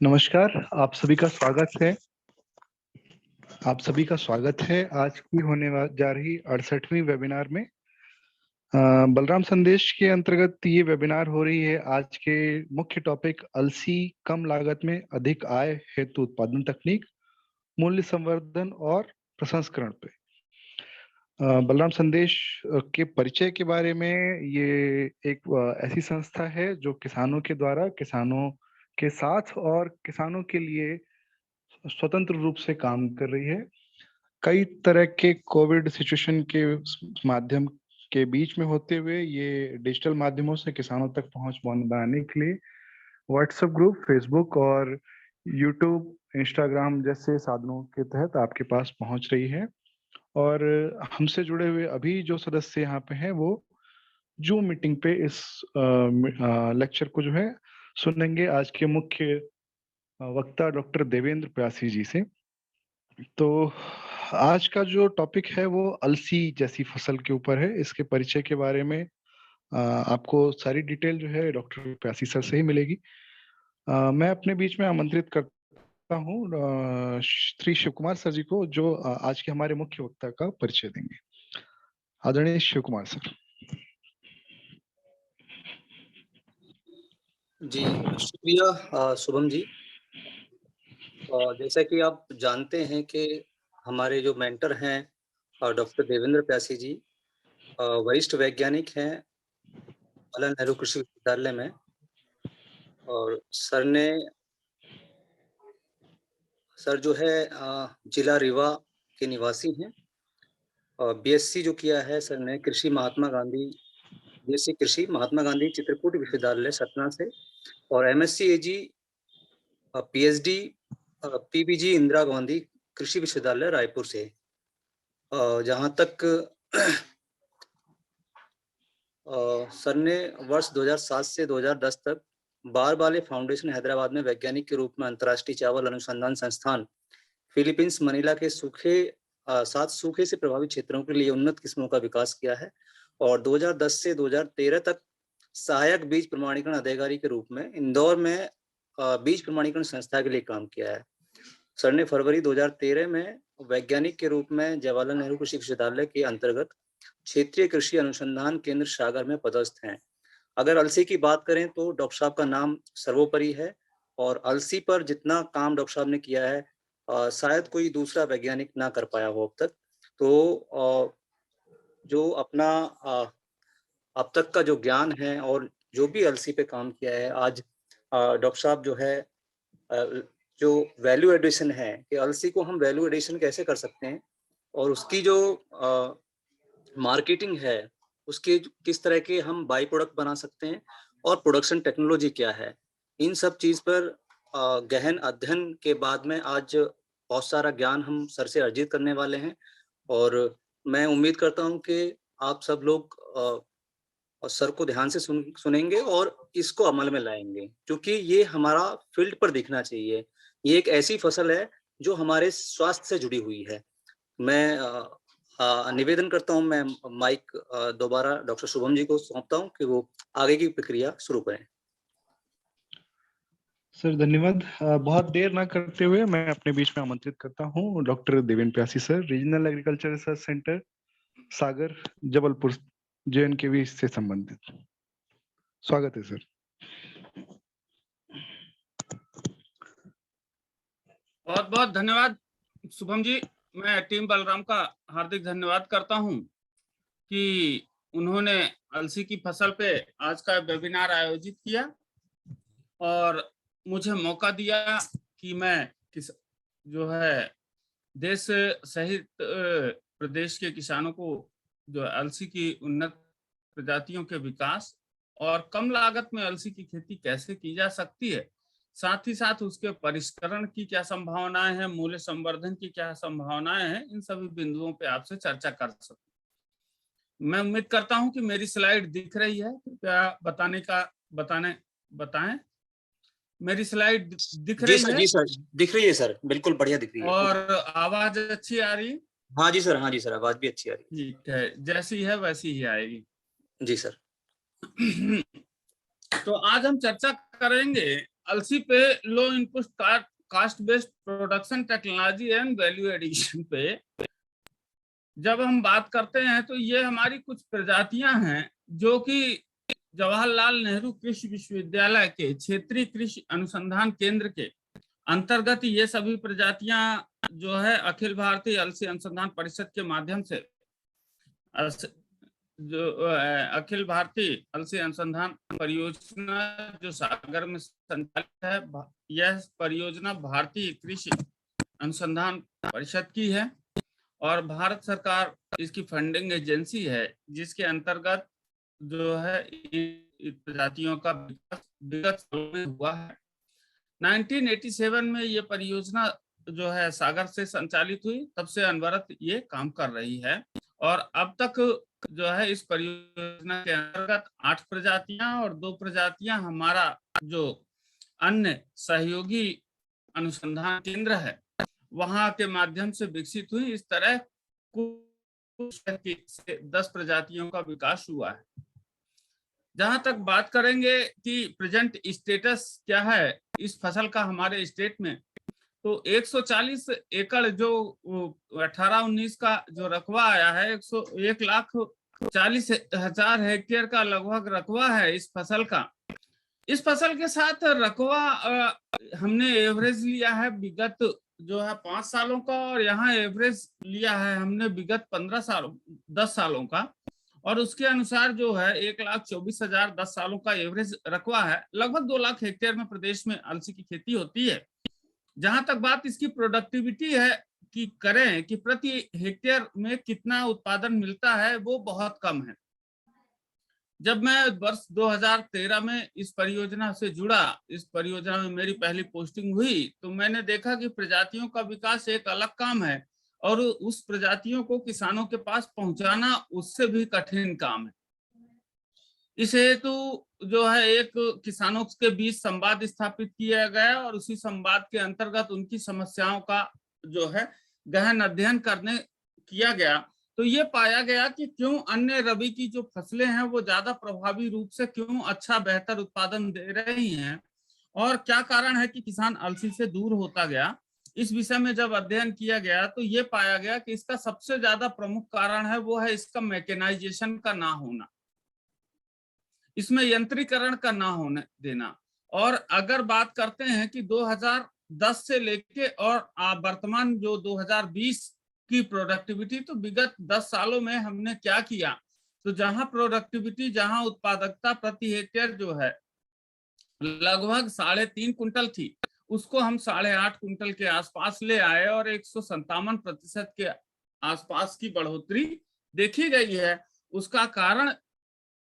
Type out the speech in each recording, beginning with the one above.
नमस्कार, आप सभी का स्वागत है आज की जा रही 68वीं वेबिनार में। बलराम संदेश के अंतर्गत ये वेबिनार हो रही है। आज के मुख्य टॉपिक अलसी कम लागत में अधिक आय हेतु उत्पादन तकनीक, मूल्य संवर्धन और प्रसंस्करण पे। बलराम संदेश के परिचय के बारे में, ये एक ऐसी संस्था है जो किसानों के द्वारा किसानों के साथ और किसानों के लिए स्वतंत्र रूप से काम कर रही है। कई तरह के कोविड सिचुएशन के माध्यम के बीच में होते हुए ये डिजिटल माध्यमों से किसानों तक पहुंच बनाने के लिए व्हाट्सएप ग्रुप, फेसबुक और यूट्यूब, इंस्टाग्राम जैसे साधनों के तहत आपके पास पहुंच रही है। और हमसे जुड़े हुए अभी जो सदस्य यहाँ पे हैं वो जूम मीटिंग पे इस लेक्चर को जो है सुनेंगे आज के मुख्य वक्ता डॉक्टर देवेंद्र प्यासी जी से। तो आज का जो टॉपिक है वो अलसी जैसी फसल के ऊपर है। इसके परिचय के बारे में आपको सारी डिटेल जो है डॉक्टर प्यासी सर से ही मिलेगी। मैं अपने बीच में आमंत्रित करता हूँ श्री शिव कुमार सर जी को, जो आज के हमारे मुख्य वक्ता का परिचय देंगे। आदरणीय शिव कुमार सर। जी शुक्रिया शुभम जी। जैसा कि आप जानते हैं कि हमारे जो मेंटर हैं डॉक्टर देवेंद्र प्यासी जी वरिष्ठ वैज्ञानिक हैं जवाहरलाल नेहरू कृषि विश्वविद्यालय में। और सर जो है जिला रीवा के निवासी हैं। बीएससी जो किया है सर ने बीएससी कृषि महात्मा गांधी चित्रकूट विश्वविद्यालय सतना से, और एमएससी एजी पीएचडी पीबीजी इंदिरा गांधी कृषि विश्वविद्यालय रायपुर से। जहाँ तक सर ने वर्ष 2007 से 2010 तक बारबाले फाउंडेशन हैदराबाद में वैज्ञानिक के रूप में अंतर्राष्ट्रीय चावल अनुसंधान संस्थान फिलीपींस मनीला के सूखे से प्रभावित क्षेत्रों के लिए उन्नत किस्मों का विकास किया है। और 2010 से 2013 तक सहायक बीज प्रमाणीकरण अधिकारी के रूप में इंदौर में बीज प्रमाणीकरण संस्था के लिए काम किया है। सर ने फरवरी 2013 में वैज्ञानिक के रूप में जवाहरलाल नेहरू कृषि विश्वविद्यालय के अंतर्गत क्षेत्रीय कृषि अनुसंधान केंद्र सागर में पदस्थ हैं। अगर अलसी की बात करें तो डॉक्टर साहब का नाम सर्वोपरि है, और अलसी पर जितना काम डॉक्टर साहब ने किया है शायद कोई दूसरा वैज्ञानिक ना कर पाया हो अब तक। तो जो अपना अब तक का जो ज्ञान है और जो भी अलसी पे काम किया है, आज डॉक्टर साहब जो है जो वैल्यू एडिशन है कि अलसी को हम वैल्यू एडिशन कैसे कर सकते हैं, और उसकी जो मार्केटिंग है उसके किस तरह के हम बाई प्रोडक्ट बना सकते हैं, और प्रोडक्शन टेक्नोलॉजी क्या है, इन सब चीज पर गहन अध्ययन के बाद में आज बहुत सारा ज्ञान हम सर से अर्जित करने वाले हैं। और मैं उम्मीद करता हूं कि आप सब लोग सर को ध्यान से सुनेंगे और इसको अमल में लाएंगे, क्योंकि ये हमारा फील्ड पर दिखना चाहिए। ये एक ऐसी फसल है जो हमारे स्वास्थ्य से जुड़ी हुई है। मैं निवेदन करता हूं, मैं माइक दोबारा डॉक्टर शुभम जी को सौंपता हूं कि वो आगे की प्रक्रिया शुरू करें। सर धन्यवाद। बहुत देर ना करते हुए मैं अपने बीच में आमंत्रित करता हूँ doctor Devendra Pyasi sir, regional agriculture research centre Sagar, Jabalpur, JNKV से संबंधित। स्वागत है सर। बहुत बहुत धन्यवाद शुभम जी। मैं टीम बलराम का हार्दिक धन्यवाद करता हूं कि उन्होंने अलसी की फसल पे आज का वेबिनार आयोजित किया और मुझे मौका दिया कि मैं जो है देश सहित प्रदेश के किसानों को जो अलसी की उन्नत प्रजातियों के विकास और कम लागत में अलसी की खेती कैसे की जा सकती है, साथ ही साथ उसके परिष्करण की क्या संभावनाएं हैं, मूल्य संवर्धन की क्या संभावनाएं हैं, इन सभी बिंदुओं पे आपसे चर्चा कर सकूं। मैं उम्मीद करता हूं कि मेरी स्लाइड दिख रही है, कृपया बताएं। मेरी स्लाइड दिख रही है? जी सर, दिख रही है सर, बिल्कुल बढ़िया दिख रही है। और आवाज अच्छी आ रही? हाँ जी सर, आवाज भी अच्छी आ रही है। ठीक है, जैसी है वैसी ही आएगी। जी सर। तो आज हम चर्चा करेंगे अलसी पे low input cost based production technology and value addition पे जब हम बात करते हैं तो ये हमारी कुछ प्रजातियां हैं जो कि जवाहरलाल नेहरू कृषि विश्वविद्यालय के क्षेत्रीय कृषि अनुसंधान केंद्र के अंतर्गत ये सभी प्रजातियां जो है अखिल भारतीय अलसी अनुसंधान परिषद के माध्यम से जो अखिल भारतीय अलसी अनुसंधान परियोजना जो सागर में संचालित है, यह परियोजना भारतीय कृषि अनुसंधान परिषद की है और भारत सरकार इसकी फंडिंग एजेंसी है, जिसके अंतर्गत जो है इन प्रजातियों का विकास विगत सालों में हुआ है। 1987 में ये परियोजना जो है सागर से संचालित हुई, तब से अनवरत ये काम कर रही है और अब तक जो है इस परियोजना के अंतर्गत 8 प्रजातियां और 2 प्रजातियां हमारा जो अन्य सहयोगी अनुसंधान केंद्र है वहां के माध्यम से विकसित हुई। इस तरह कुछ 10 प्रजातियों का विकास हुआ है। जहां तक बात करेंगे कि प्रेजेंट स्टेटस क्या है इस फसल का हमारे स्टेट में, तो 140 एकड़ जो 18-19 का जो रकबा आया है, 1,40,000 हेक्टेयर का लगभग रकबा है इस फसल का। इस फसल के साथ रकबा हमने एवरेज लिया है विगत जो है 5 सालों का और यहाँ एवरेज लिया है हमने विगत 10 सालों का और उसके अनुसार जो है 1,24,000 10 सालों का एवरेज रकबा है। लगभग 2 लाख हेक्टेयर में प्रदेश में अलसी की खेती होती है। जहां तक बात इसकी प्रोडक्टिविटी है कि करें कि प्रति हेक्टेयर में कितना उत्पादन मिलता है, वो बहुत कम है। जब मैं वर्ष 2013 में इस परियोजना से जुड़ा, इस परियोजना में मेरी पहली पोस्टिंग हुई, तो मैंने देखा कि प्रजातियों का विकास एक अलग काम है और उस प्रजातियों को किसानों के पास पहुंचाना उससे भी कठिन काम है। इस हेतु जो है एक किसानों के बीच संवाद स्थापित किया गया और उसी संवाद के अंतर्गत उनकी समस्याओं का जो है गहन अध्ययन किया गया। तो ये पाया गया कि क्यों अन्य रबी की जो फसलें हैं वो ज्यादा प्रभावी रूप से क्यों अच्छा बेहतर उत्पादन दे रही हैं और क्या कारण है कि किसान अलसी से दूर होता गया। इस विषय में जब अध्ययन किया गया तो ये पाया गया कि इसका सबसे ज्यादा प्रमुख कारण है वो है इसका मैकेनाइजेशन का ना होना, इसमें यंत्रीकरण का ना होने देना। और अगर बात करते हैं कि 2010 से लेके और वर्तमान जो 2020 की प्रोडक्टिविटी, तो विगत 10 सालों में हमने क्या किया, तो जहां प्रोडक्टिविटी जहां उत्पादकता प्रति हेक्टेयर जो है लगभग 3.5 कुंटल थी, उसको हम 8.5 कुंटल के आसपास ले आए और 157% के आसपास की बढ़ोतरी देखी गई है। उसका कारण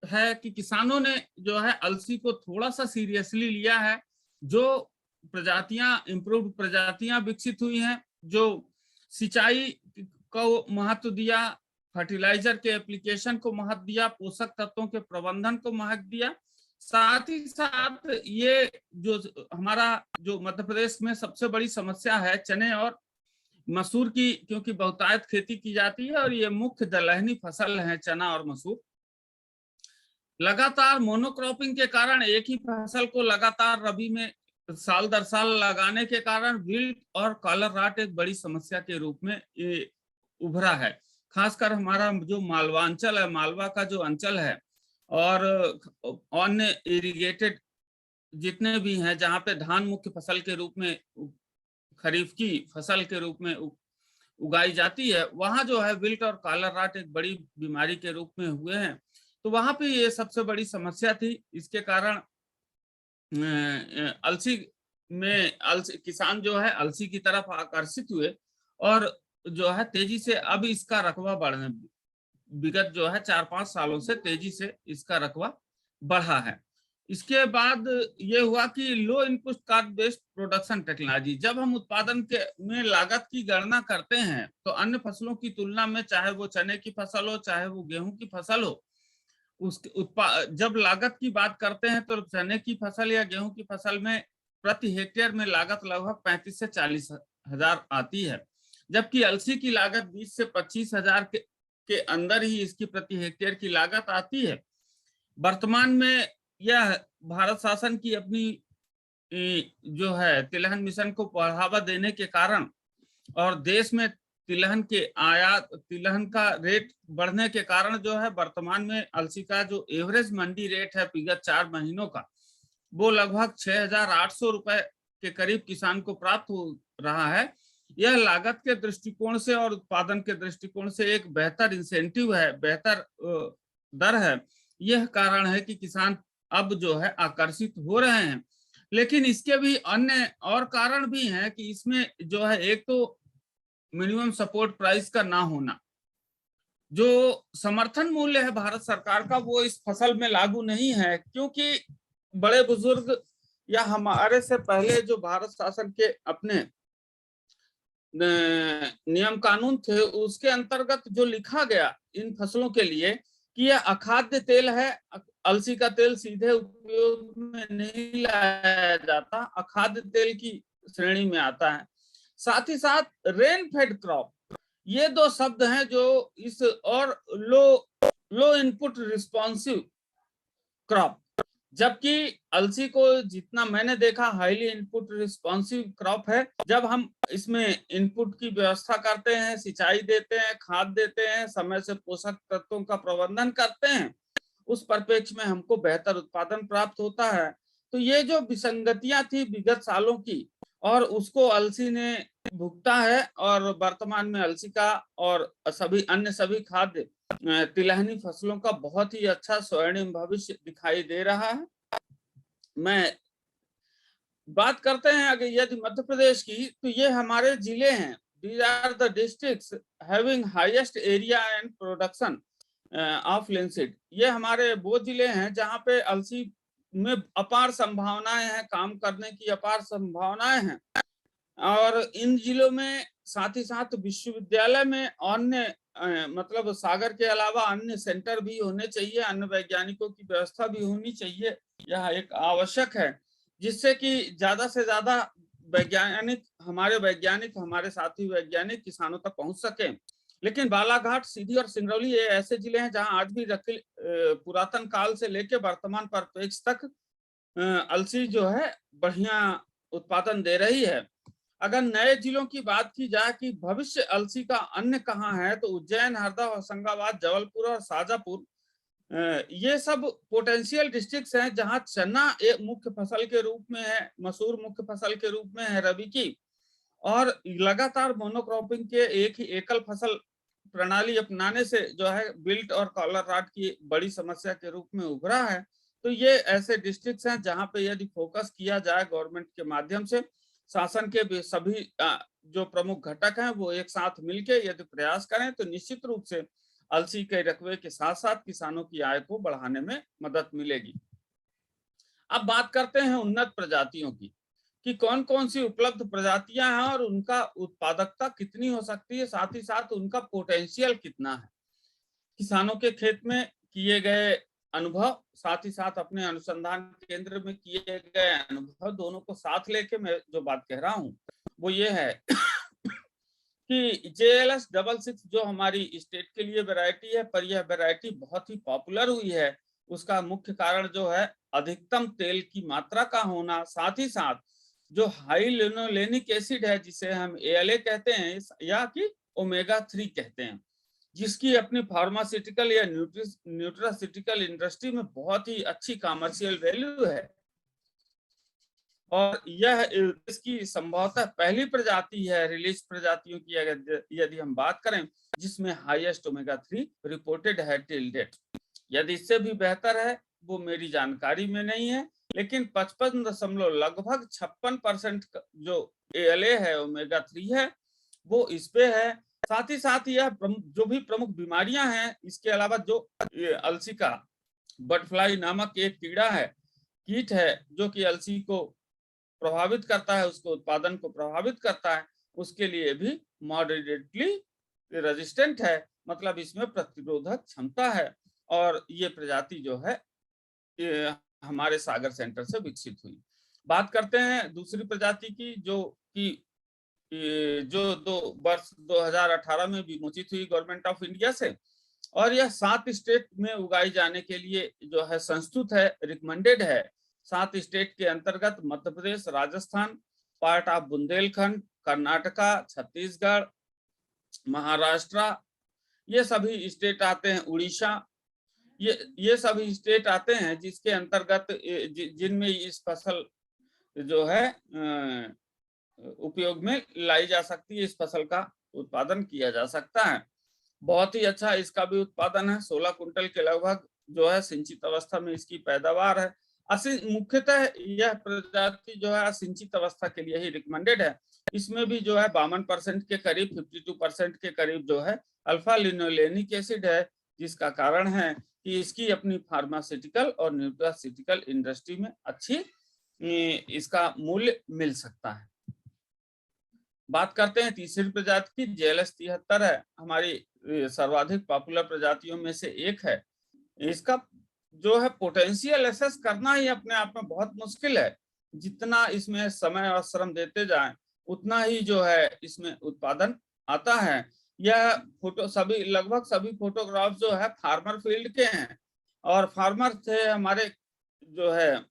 है कि किसानों ने जो है अलसी को थोड़ा सा सीरियसली लिया है, जो प्रजातियां इंप्रूव्ड प्रजातियां विकसित हुई हैं, जो सिंचाई को महत्व दिया, फर्टिलाइजर के एप्लीकेशन को महत्व दिया, पोषक तत्वों के प्रबंधन को महत्व दिया। साथ ही साथ ये जो हमारा जो मध्य प्रदेश में सबसे बड़ी समस्या है चने और मसूर की, क्योंकि बहुतायत खेती की जाती है और ये मुख्य दलहनी फसल है चना और मसूर। लगातार मोनोक्रॉपिंग के कारण एक ही फसल को लगातार रबी में साल दर साल लगाने के कारण विल्ट और कॉलर रॉट एक बड़ी समस्या के रूप में ये उभरा है। खासकर हमारा जो मालवांचल है, मालवा का जो अंचल है और अन्य इरिगेटेड जितने भी हैं जहाँ पे धान मुख्य फसल के रूप में खरीफ की फसल के रूप में उगाई जाती है, वहां जो है विल्ट और कॉलर रॉट एक बड़ी बीमारी के रूप में हुए हैं। तो वहां पे ये सबसे बड़ी समस्या थी। इसके कारण अलसी में किसान जो है अलसी की तरफ आकर्षित हुए और जो है तेजी से अब इसका रकबा बढ़ने, विगत जो है 4-5 सालों से तेजी से इसका रकबा बढ़ा है। इसके बाद ये हुआ कि low input cost based production technology, जब हम उत्पादन के में लागत की गणना करते हैं तो अन्य फसलों की तुलना में, चाहे वो चने की फसल हो चाहे वो गेहूं की फसल हो, उसके जब लागत की बात करते हैं तो चने की फसल या गेहूं की फसल में प्रति हेक्टेयर में लागत लगभग 35 से 40 हजार आती है, जबकि अलसी की लागत 20 से 25 हजार के अंदर ही इसकी प्रति हेक्टेयर की लागत आती है। वर्तमान में यह भारत शासन की अपनी जो है तिलहन मिशन को बढ़ावा देने के कारण और देश में तिलहन का रेट बढ़ने के कारण जो है वर्तमान में अलसी का जो एवरेज मंडी रेट है विगत 4 महीनों का, वो लगभग 6,800 रुपए के करीब किसान को प्राप्त हो रहा है। यह लागत के दृष्टिकोण से और उत्पादन के दृष्टिकोण से एक बेहतर इंसेंटिव है, बेहतर दर है। यह कारण है कि किसान अब जो है आकर्षित हो रहे हैं। लेकिन इसके भी अन्य और कारण भी हैं कि इसमें जो है एक तो मिनिमम सपोर्ट प्राइस का ना होना, जो समर्थन मूल्य है भारत सरकार का वो इस फसल में लागू नहीं है, क्योंकि बड़े बुजुर्ग या हमारे से पहले जो भारत शासन के अपने नियम कानून थे उसके अंतर्गत जो लिखा गया इन फसलों के लिए कि यह अखाद्य तेल है, अलसी का तेल सीधे उपयोग में नहीं लाया जाता, अखाद्य तेल की श्रेणी में आता है। साथ ही साथ रेन फेड क्रॉप, ये दो शब्द हैं जो इस और लो इनपुट रिस्पॉन्सिव क्रॉप, जबकि अलसी को जितना मैंने देखा हाईली इनपुट रिस्पॉन्सिव क्रॉप है। जब हम इसमें इनपुट की व्यवस्था करते हैं, सिंचाई देते हैं, खाद देते हैं, समय से पोषक तत्वों का प्रबंधन करते हैं, उस परिप्रेक्ष्य में हमको बेहतर उत्पादन प्राप्त होता है। तो ये जो विसंगतियां थी विगत सालों की और उसको अलसी ने भुगता है और वर्तमान में अलसी का और सभी खाद्य तिलहनी फसलों का बहुत ही अच्छा स्वर्णिम भविष्य दिखाई दे रहा है। मैं बात करते हैं अगर यदि मध्य प्रदेश की, तो ये हमारे जिले हैं। These are the districts having highest area and production of linseed। ये हमारे वो जिले हैं जहाँ पे अलसी में अपार संभावनाएं हैं, काम करने की अपार संभावनाएं हैं। और इन जिलों में साथ ही साथ विश्वविद्यालय में अन्य मतलब सागर के अलावा अन्य सेंटर भी होने चाहिए, अन्य वैज्ञानिकों की व्यवस्था भी होनी चाहिए। यह एक आवश्यक है जिससे कि ज्यादा से ज्यादा हमारे साथी वैज्ञानिक किसानों तक पहुंच सके। लेकिन बालाघाट, सीधी और सिंगरौली ये ऐसे जिले हैं जहां आज भी पुरातन काल से लेकर वर्तमान परिप्रेक्ष्य तक अलसी जो है बढ़िया उत्पादन दे रही है। अगर नए जिलों की बात की जाए कि भविष्य अलसी का अन्य कहाँ है, तो उज्जैन, हरदा, होशंगाबाद, जबलपुर और शाजापुर, ये सब पोटेंशियल डिस्ट्रिक्ट्स हैं जहां चना एक मुख्य फसल के रूप में है, मसूर मुख्य फसल के रूप में है रबी की, और लगातार मोनोक्रॉपिंग के एक ही एकल फसल प्रणाली अपनाने से जो है बिल्ट और कॉलर रॉट की बड़ी समस्या के रूप में उभरा है। तो ये ऐसे डिस्ट्रिक्ट्स हैं जहां पे यदि फोकस किया जाए गवर्नमेंट के माध्यम से, शासन के सभी जो प्रमुख घटक हैं वो एक साथ मिलकर यदि प्रयास करें, तो निश्चित रूप से अलसी के रकबे के साथ साथ किसानों की आय को बढ़ाने में मदद मिलेगी। अब बात करते हैं उन्नत प्रजातियों की कि कौन कौन सी उपलब्ध प्रजातियां हैं और उनका उत्पादकता कितनी हो सकती है, साथ ही साथ उनका पोटेंशियल कितना है। किसानों के खेत में किए गए अनुभव, साथ ही साथ अपने अनुसंधान केंद्र में किए गए अनुभव, दोनों को साथ लेके मैं जो बात कह रहा हूं वो ये है कि JLS 66 जो हमारी स्टेट के लिए वैरायटी है, पर यह वैरायटी बहुत ही पॉपुलर हुई है। उसका मुख्य कारण जो है अधिकतम तेल की मात्रा का होना, साथ ही साथ जो हाई लिनोलेनिक एसिड है जिसे हम ALA कहते हैं या कि ओमेगा 3 कहते हैं, जिसकी अपनी फार्मास्यूटिकल या न्यूट्रास्यूटिकल इंडस्ट्री में बहुत ही अच्छी कमर्शियल वैल्यू है। और यह इसकी संभवतः पहली प्रजाति है रिलीज प्रजातियों की अगर यदि हम बात करें जिसमें हाईएस्ट ओमेगा 3 रिपोर्टेड है टिल डेट। यदि इससे भी बेहतर है वो मेरी जानकारी में नहीं है, लेकिन 55 लगभग 56% जो ALA है ओमेगा 3 है वो इस पे है। साथ ही साथ यह जो भी प्रमुख बीमारियां हैं, इसके अलावा जो अलसी का बटफ्लाई नामक एक कीड़ा है, कीट है जो कि अलसी को प्रभावित करता है, उसको उत्पादन को प्रभावित करता है, उसके लिए भी मॉडरेटली रेजिस्टेंट है, मतलब इसमें प्रतिरोधक क्षमता है। और ये प्रजाति जो है ये हमारे सागर सेंटर से विकसित हुई। बात करते हैं दूसरी प्रजाति की जो कि जो वर्ष 2018 में विमोचित हुई गवर्नमेंट ऑफ इंडिया से, और यह 7 स्टेट में उगाई जाने के लिए जो है संस्तुत है, रिकमेंडेड है। 7 स्टेट के अंतर्गत मध्य प्रदेश, राजस्थान, पार्ट ऑफ बुंदेलखंड, कर्नाटका, छत्तीसगढ़, महाराष्ट्र, ये सभी स्टेट आते हैं, उड़ीसा, ये सभी स्टेट आते हैं जिसके अंतर्गत जिनमें इस फसल जो है उपयोग में लाई जा सकती है, इस फसल का उत्पादन किया जा सकता है। बहुत ही अच्छा इसका भी उत्पादन है, 16 कुंटल के लगभग जो है सिंचित अवस्था में इसकी पैदावार है। मुख्यतः यह प्रजाति जो है सिंचित अवस्था के लिए ही रिकमेंडेड है। इसमें भी जो है 52% के करीब, 52% के करीब जो है अल्फा लिनोलेनिक एसिड है, जिसका कारण है कि इसकी अपनी फार्मास्यूटिकल और न्यूट्रास्यूटिकल इंडस्ट्री में अच्छी इसका मूल्य मिल सकता है। बात करते हैं तीसरी प्रजाति की, JLS 73 है, हमारी सर्वाधिक पॉपुलर प्रजातियों में से एक है। इसका जो है पोटेंशियल एसेस करना ही अपने आप में बहुत मुश्किल है। जितना इसमें समय और श्रम देते जाएं उतना ही जो है इसमें उत्पादन आता है। यह लगभग सभी फोटोग्राफ जो है फार्मर फील्ड के हैं, और फार्मर थे हमारे जो है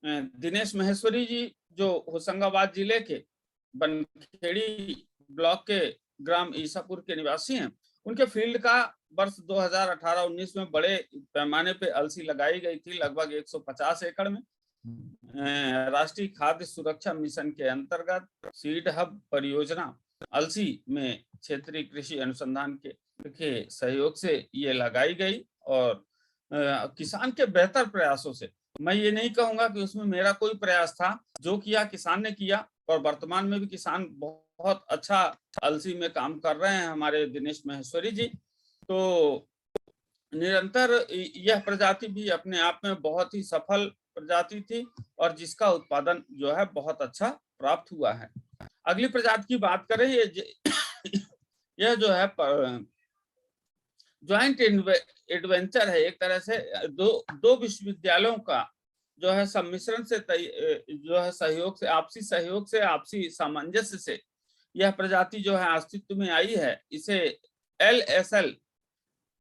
दिनेश महेश्वरी जी, जो होशंगाबाद जिले के बनखेड़ी ब्लॉक के ग्राम ईसापुर के निवासी हैं। उनके फील्ड का वर्ष 2018-19 में बड़े पैमाने पे अलसी लगाई गई थी, लगभग 150 एकड़ में। राष्ट्रीय खाद्य सुरक्षा मिशन के अंतर्गत सीड हब परियोजना अलसी में क्षेत्रीय कृषि अनुसंधान के सहयोग से ये लगाई गई, और किसान के बेहतर प्रयासों से, मैं ये नहीं कहूंगा कि उसमें मेरा कोई प्रयास था, जो किया किसान ने किया, और वर्तमान में भी किसान बहुत अच्छा अलसी में काम कर रहे हैं हमारे दिनेश महेश्वरी जी। तो निरंतर यह प्रजाति भी अपने आप में बहुत ही सफल प्रजाति थी, और जिसका उत्पादन जो है बहुत अच्छा प्राप्त हुआ है। अगली प्रजाति की बात करें, यह जो है ज्वाइंट एडवेंचर है, एक तरह से दो विश्वविद्यालयों का जो है सम्मिश्रण से जो है सहयोग से, आपसी सामंजस्य से यह प्रजाति जो है अस्तित्व में आई है। इसे LSL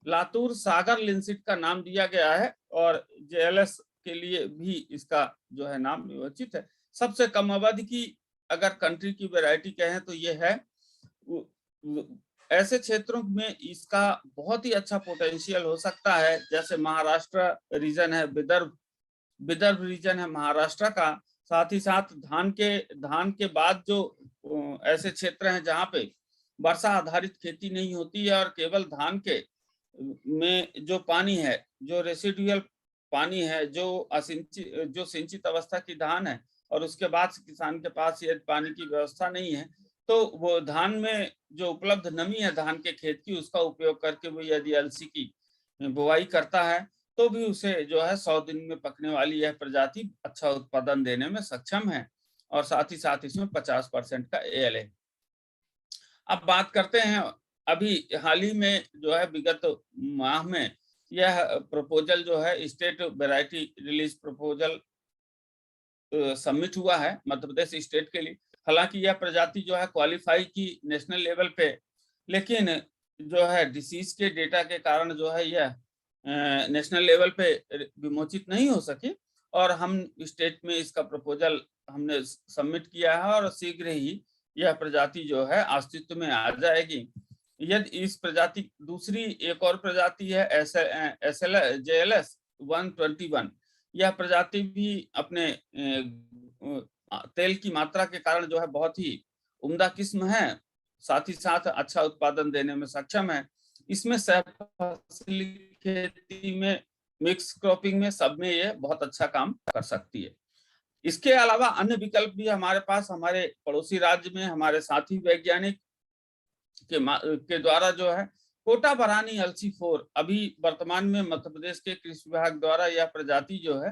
लातूर सागर लिंसिट का नाम दिया गया है, और JLS के लिए भी इसका जो है नाम नियोजित है। सबसे कम अवधि की अगर कंट्री की वैरायटी कहें तो ये है। ऐसे क्षेत्रों में इसका बहुत ही अच्छा पोटेंशियल हो सकता है, जैसे महाराष्ट्र रीजन है, विदर्भ रीजन है महाराष्ट्र का। साथ ही साथ धान के बाद जो ऐसे क्षेत्र हैं जहाँ पे वर्षा आधारित खेती नहीं होती है, और केवल धान के में जो पानी है, जो रेसिडुअल पानी है, जो सिंचित अवस्था की धान है, और उसके बाद किसान के पास यदि पानी की व्यवस्था नहीं है, तो वो धान में जो उपलब्ध नमी है धान के खेत की, उसका उपयोग करके वो यदि अलसी की बुवाई करता है, तो भी उसे जो है 100 दिन में पकने वाली यह प्रजाति अच्छा उत्पादन देने में सक्षम है, और साथ ही साथ इसमें 50% का AL है। अब बात करते हैं, अभी हाल ही में जो है विगत माह में यह प्रपोजल जो है state variety release proposal submit हुआ है मध्य प्रदेश स्टेट के लिए। हालांकि यह प्रजाति जो है क्वालिफाई की नेशनल लेवल पे, लेकिन जो है डिसीज के डेटा के कारण जो है यह नेशनल लेवल पे विमोचित नहीं हो सकी, और हम स्टेट में इसका प्रपोजल हमने सबमिट किया है, और शीघ्र ही यह प्रजाति जो है अस्तित्व में आ जाएगी। यदि इस प्रजाति दूसरी एक और प्रजाति है JLS 121, यह प्रजाति भी अपने तेल की मात्रा के कारण जो है बहुत ही उम्दा किस्म है, साथ ही साथ अच्छा उत्पादन देने में सक्षम है। इसमें सहफसली खेती में, मिक्स क्रॉपिंग में, सब में ये बहुत अच्छा काम कर सकती है। इसके अलावा अन्य विकल्प भी हमारे पास, हमारे पड़ोसी राज्य में हमारे साथी वैज्ञानिक के द्वारा जो है कोटा बरानी अलसी 4, अभी वर्तमान में मध्य प्रदेश के कृषि विभाग द्वारा यह प्रजाति जो है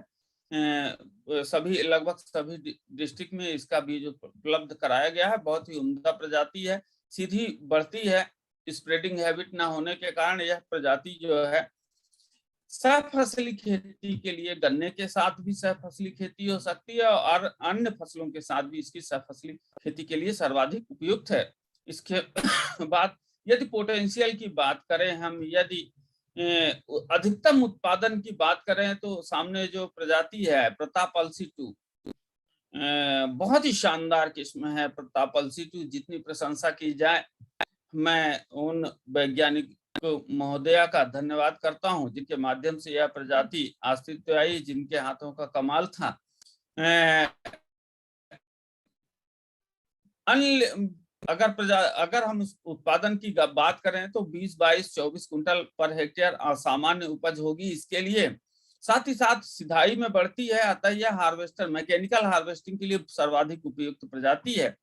लगभग सभी डिस्ट्रिक्ट में इसका बीज उपलब्ध कराया गया है। बहुत ही उम्दा प्रजाति है, सीधी बढ़ती है, स्प्रेडिंग हैबिट ना होने के कारण यह प्रजाति जो है सहफसली खेती के लिए, गन्ने के साथ भी सहफसली खेती हो सकती है, और अन्य फसलों के साथ भी इसकी सहफसली खेती के लिए सर्वाधिक उपयुक्त है। इसके बाद यदि पोटेंशियल की बात करें हम, यदि अधिकतम उत्पादन की बात करें तो सामने जो प्रजाति है प्रताप अलसी 2, बहुत ही शानदार किस्म है प्रताप अलसी 2। जितनी प्रशंसा की जाए, मैं उन वैज्ञानिक महोदया का धन्यवाद करता हूं जिनके माध्यम से यह प्रजाति अस्तित्व आई, जिनके हाथों का कमाल था। अगर हम उत्पादन की बात करें तो 20, 22, 24 कुंटल पर हेक्टेयर असामान्य उपज होगी इसके लिए। साथ ही साथ सिधाई में बढ़ती है, अतः यह हार्वेस्टर मैकेनिकल हार्वेस्टिंग के लिए सर्वाधिक उपयुक्त प्रजाति है।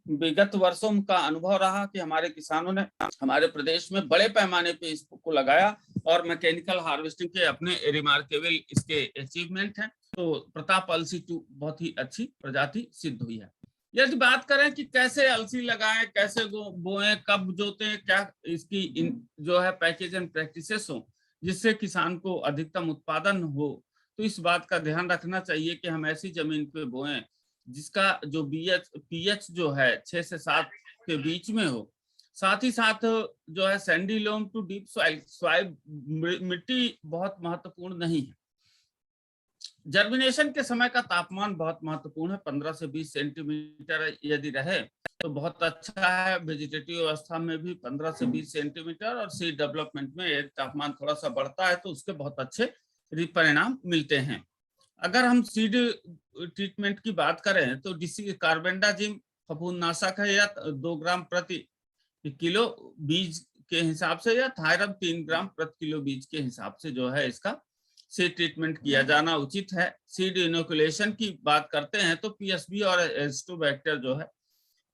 विगत वर्षों का अनुभव रहा कि हमारे किसानों ने हमारे प्रदेश में बड़े पैमाने पे इसको लगाया और मैकेनिकल हार्वेस्टिंग के अपने रिमार्केबल इसके अचीवमेंट हैं। तो प्रताप अलसी 2 बहुत ही अच्छी प्रजाति सिद्ध हुई है। यदि बात करें कि कैसे अलसी लगाएं, कैसे बोएं, कब जोतें, क्या इसकी जो है पैकेज एंड प्रैक्टिसेस हो जिससे किसान को अधिकतम उत्पादन हो, तो इस बात का ध्यान रखना चाहिए कि हम ऐसी जमीन पे बोएं जिसका जो पीएच जो है 6 से 7 के बीच में हो। साथ ही साथ जो है sandy loam to deep soil मिट्टी बहुत महत्वपूर्ण नहीं है। जर्मिनेशन के समय का तापमान बहुत महत्वपूर्ण है, 15 से 20 सेंटीमीटर यदि रहे तो बहुत अच्छा है। वेजिटेटिव अवस्था में भी 15 से 20 सेंटीमीटर, और सीड डेवलपमेंट में यदि तापमान थोड़ा सा बढ़ता है तो उसके बहुत अच्छे परिणाम मिलते हैं। अगर हम सीड ट्रीटमेंट की बात करें तो कार्बेंडाजिम फफूंदनाशक है या 2 ग्राम प्रति किलो बीज के हिसाब से, या थायरम 3 ग्राम प्रति किलो बीज के हिसाब से जो है इसका सीड ट्रीटमेंट किया जाना उचित है। सीड इनोकुलेशन की बात करते हैं तो पीएसबी और एस्टोबैक्टर जो है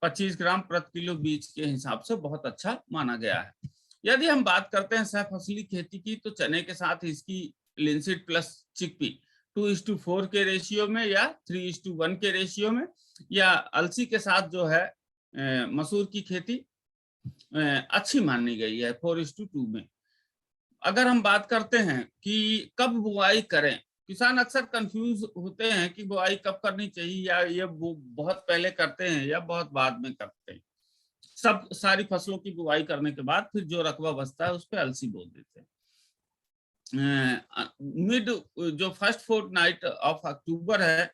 25 ग्राम प्रति किलो बीज के हिसाब से बहुत अच्छा माना गया है। यदि हम बात करते हैं सहफसली खेती की तो चने के साथ इसकी लिनसीड प्लस चिकपी 2:4 के रेशियो में या 3:1 के रेशियो में, या अलसी के साथ जो है मसूर की खेती अच्छी मानी गई है 4:2 में। अगर हम बात करते हैं कि कब बुआई करें, किसान अक्सर कंफ्यूज होते हैं कि बुआई कब करनी चाहिए, या ये बहुत पहले करते हैं या बहुत बाद में करते हैं। सारी फसलों की बुआई करने के बाद फिर जो रकबा बचता है उस पर अलसी बो देते हैं। मिड जो फर्स्ट फोर्टनाइट ऑफ अक्टूबर है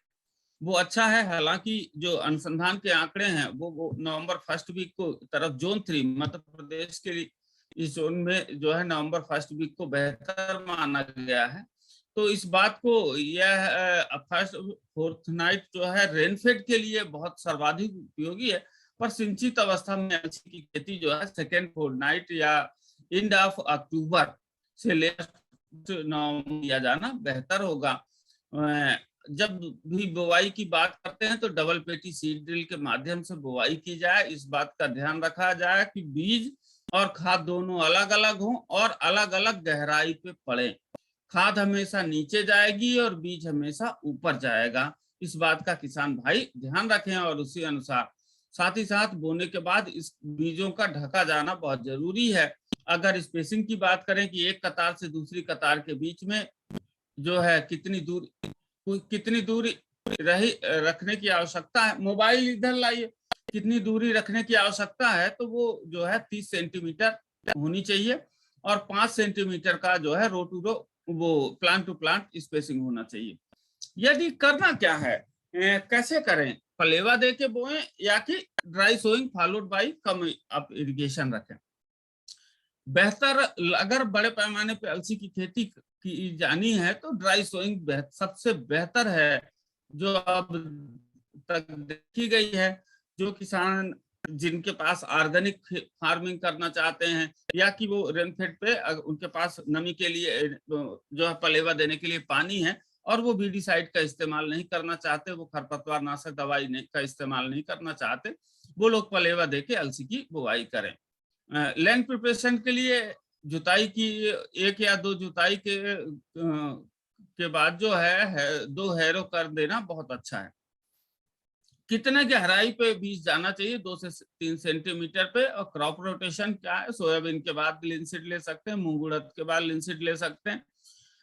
वो अच्छा है। हालांकि जो अनुसंधान के आंकड़े हैं वो नवंबर फर्स्ट वीक को तरफ जोन 3 मध्य प्रदेश के लिए इस जोन में जो है नवंबर फर्स्ट वीक को बेहतर माना गया है। तो इस बात को यह फर्स्ट फोर्टनाइट जो है रेनफेड के लिए बहुत सर्वाधिक उपयोगी है, पर सिंचित अवस्था में अलसी की खेती जो है सेकेंड फोर्टनाइट या एंड ऑफ अक्टूबर से लेकर किया जाना बेहतर होगा। जब भी बुआई की बात करते हैं तो डबल पेटी सीड ड्रिल के माध्यम से बुआई की जाए। इस बात का ध्यान रखा जाए कि बीज और खाद दोनों अलग अलग हों और अलग अलग गहराई पे पड़े। खाद हमेशा नीचे जाएगी और बीज हमेशा ऊपर जाएगा। इस बात का किसान भाई ध्यान रखें और उसी अनुसार साथ ही साथ बोने के बाद इस बीजों का ढका जाना बहुत जरूरी है। अगर स्पेसिंग की बात करें कि एक कतार से दूसरी कतार के बीच में जो है कितनी दूरी रखने की आवश्यकता है, मोबाइल इधर लाइए, कितनी दूरी रखने की आवश्यकता है तो वो जो है 30 सेंटीमीटर होनी चाहिए, और 5 सेंटीमीटर का जो है रो टू रो वो प्लांट टू प्लांट स्पेसिंग होना चाहिए। यदि करना क्या है, कैसे करें, फलेवा दे के बोएं या कि dry sowing followed by come up irrigation रखें। बेहतर अगर बड़े पैमाने पे अलसी की खेती की जानी है तो ड्राई सोइंग सबसे बेहतर है जो अब तक देखी गई है। जो किसान जिनके पास ऑर्गेनिक फार्मिंग करना चाहते हैं या कि वो रेनफेड पे उनके पास नमी के लिए जो है पलेवा देने के लिए पानी है और वो वीडीसाइड का इस्तेमाल नहीं करना चाहते, वो खरपतवार नाशक दवाई का इस्तेमाल नहीं करना चाहते, वो लोग पलेवा दे के अलसी की बुआई करें। लैंड प्रिपरेशन के लिए जुताई की 1 या 2 जुताई के बाद जो है 2 हैरो कर देना बहुत अच्छा है। कितने गहराई पे बीज जाना चाहिए, 2 से 3 सेंटीमीटर पे। और क्रॉप रोटेशन क्या है, सोयाबीन के बाद लिनसीड ले सकते हैं, मूंग उड़द के बाद लिनसीड ले सकते हैं।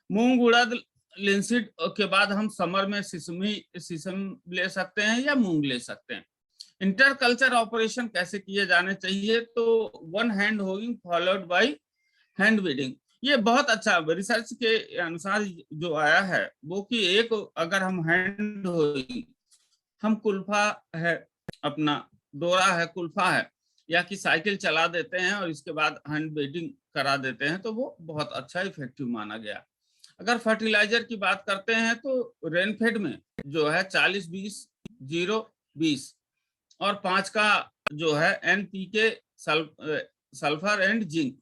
मूंग उड़द लिनसीड के बाद हम समर में सिसम ले सकते हैं या मूंग ले सकते हैं। इंटर कल्चर ऑपरेशन कैसे किए जाने चाहिए, तो 1 hand hoeing followed by hand weeding. ये बहुत अच्छा रिसर्च के अनुसार जो आया है वो कि एक अगर हम हैंड होइंग, हम कुल्फा है अपना डोरा है कुल्फा है या कि साइकिल चला देते हैं और इसके बाद हैंड बेडिंग करा देते हैं तो वो बहुत अच्छा इफेक्टिव माना गया। अगर फर्टिलाइजर की बात करते हैं तो रेनफेड में जो है 40-20-0-20 और 5 का जो है NPK sulphur and zinc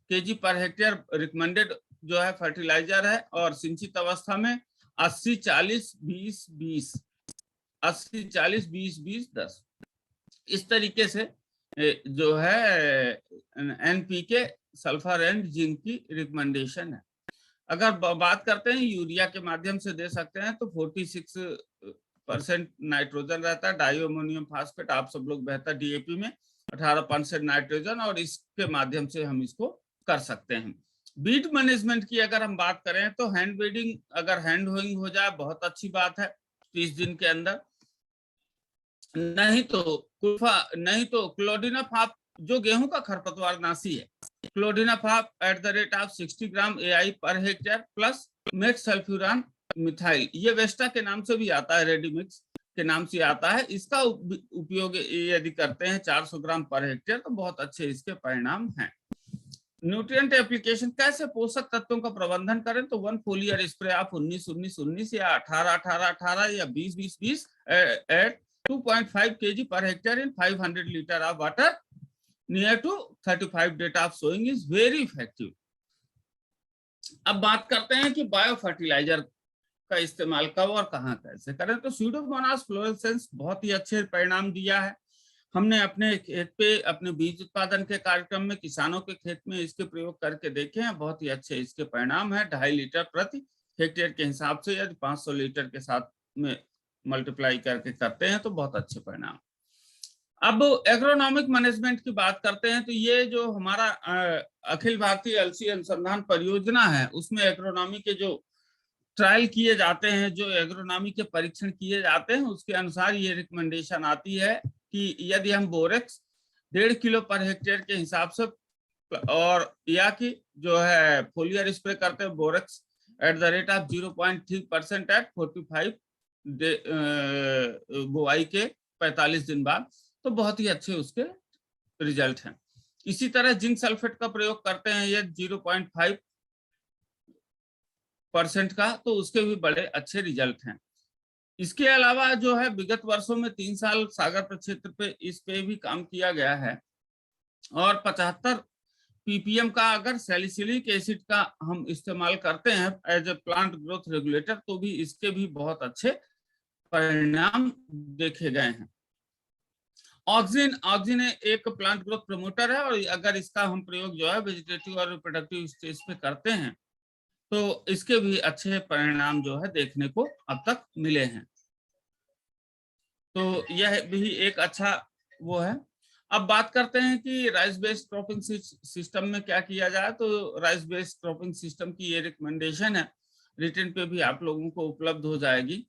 KG per hectare recommended जो है फर्टिलाइजर है। और सिंचित अवस्था में 80-40-20-20 80-40-20-20-10 इस तरीके से जो है NPK सल्फर एंड जिंक की रिकमेंडेशन है। अगर बात करते हैं यूरिया के माध्यम से दे सकते हैं तो 46% नाइट्रोजन रहता है, डाईअमोनियम फास्फेट आप सब लोग बेहतर DAP में 18% नाइट्रोजन और इसके माध्यम से हम इसको कर सकते हैं। बीट मैनेजमेंट की अगर हम बात करें तो हैंड बेडिंग अगर हैंड होइंग हो जाए बहुत अच्छी बात है 30 दिन के अंदर, नहीं तो क्लोडिनाफाप जो गेहूं का खरपतवार नाशी है, क्लोडिनाफाप @ 60 ग्राम AI per hectare plus मेटसल्फ्यूरान methyl, ये वेस्टा के नाम से भी आता है, रेडीमिक्स के नाम से आता है। इसका उपयोग यदि करते हैं 400 ग्राम पर हेक्टेयर तो बहुत अच्छे इसके परिणाम हैं। न्यूट्रिएंट एप्लीकेशन कैसे पोषक तत्वों का प्रबंधन करें तो 1 फोलियर स्प्रे आप 19-19-19 या 18-18-18 या 20-20-20 eight 2.5 kg per hectare in 500 liter of water near to 35 date of sowing is very effective। अब बात करते हैं कि बायो फर्टिलाइजर का इस्तेमाल कब और कहां कैसे करें तो स्यूडोमोनास फ्लोरेसेंस बहुत ही अच्छे परिणाम दिया है। हमने अपने खेत पे अपने बीज उत्पादन के कार्यक्रम में किसानों के खेत में इसके प्रयोग करके देखे हैं, बहुत ही अच्छे इसके परिणाम है। 2.5 लीटर प्रति हेक्टेयर के हिसाब से यदि 500 लीटर के साथ में मल्टीप्लाई करके करते हैं तो बहुत अच्छे परिणाम। अब एग्रोनॉमिक मैनेजमेंट की बात करते हैं तो ये जो हमारा अखिल भारतीय अलसी अनुसंधान परियोजना है उसमें एग्रोनॉमी के जो ट्रायल किए जाते हैं, जो एग्रोनॉमी के परीक्षण किए जाते हैं उसके अनुसार ये रिकमेंडेशन आती है कि यदि हम बोरेक्स 1.5 किलो पर हेक्टेयर के हिसाब से और या कि जो है फोलियर स्प्रे करते हैं बोरेक्स @ 0.3% एट 45 बुआई के 45 दिन बाद तो बहुत ही अच्छे उसके रिजल्ट हैं। इसी तरह जिंक सल्फेट का प्रयोग करते हैं ये 0.5% का तो उसके भी बड़े अच्छे रिजल्ट हैं। इसके अलावा जो है विगत वर्षों में 3 साल सागर प्रक्षेत्र पे इस पे भी काम किया गया है और 75 ppm का अगर सैलिसिलिक एसिड का हम इस्तेमाल करते हैं as a plant growth regulator तो भी इसके भी बहुत अच्छे परिणाम देखे गए हैं। ऑक्सिन एक प्लांट ग्रोथ प्रमोटर है और अगर इसका हम प्रयोग जो है वेजिटेटिव और रिप्रोडक्टिव स्टेज पे करते हैं तो इसके भी अच्छे परिणाम जो है देखने को अब तक मिले हैं। तो यह भी एक अच्छा वो है। अब बात करते हैं कि राइस बेस्ड क्रॉपिंग सिस्टम में क्या किया जाए तो राइस बेस्ड क्रॉपिंग सिस्टम की ये रिकमेंडेशन है, रिटन पे भी आप लोगों को उपलब्ध हो जाएगी।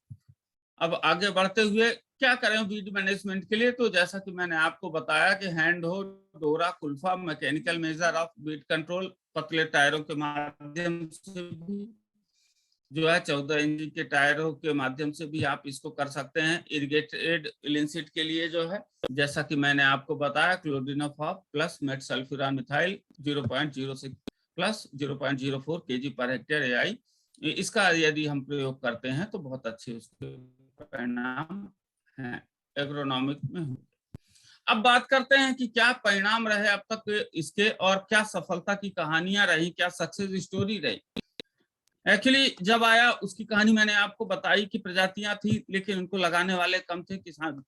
अब आगे बढ़ते हुए क्या करें वीड मैनेजमेंट के लिए तो जैसा कि मैंने आपको बताया कि हैंड हो, डोरा, Kulfa, mechanical measure of weed control, पतले टायरों के माध्यम से भी जो है 14 इंच के टायरों के माध्यम से भी आप इसको कर सकते हैं। इरिगेटेड लिंसिट के लिए जो है जैसा कि मैंने आपको बताया क्लोडिनाफॉप plus मेटसल्फ्यूरान methyl 0.06 plus 0.04 kg per hectare AI, इसका यदि हम प्रयोग करते हैं तो बहुत अच्छे उसके परिणाम हैं एग्रोनॉमिक में। अब बात करते हैं कि क्या परिणाम रहे अब तक इसके और क्या सफलता की कहानियां रही, क्या सक्सेस स्टोरी रही। एक्चुअली जब आया उसकी कहानी मैंने आपको बताई कि प्रजातियां थी लेकिन उनको लगाने वाले कम थे, किसान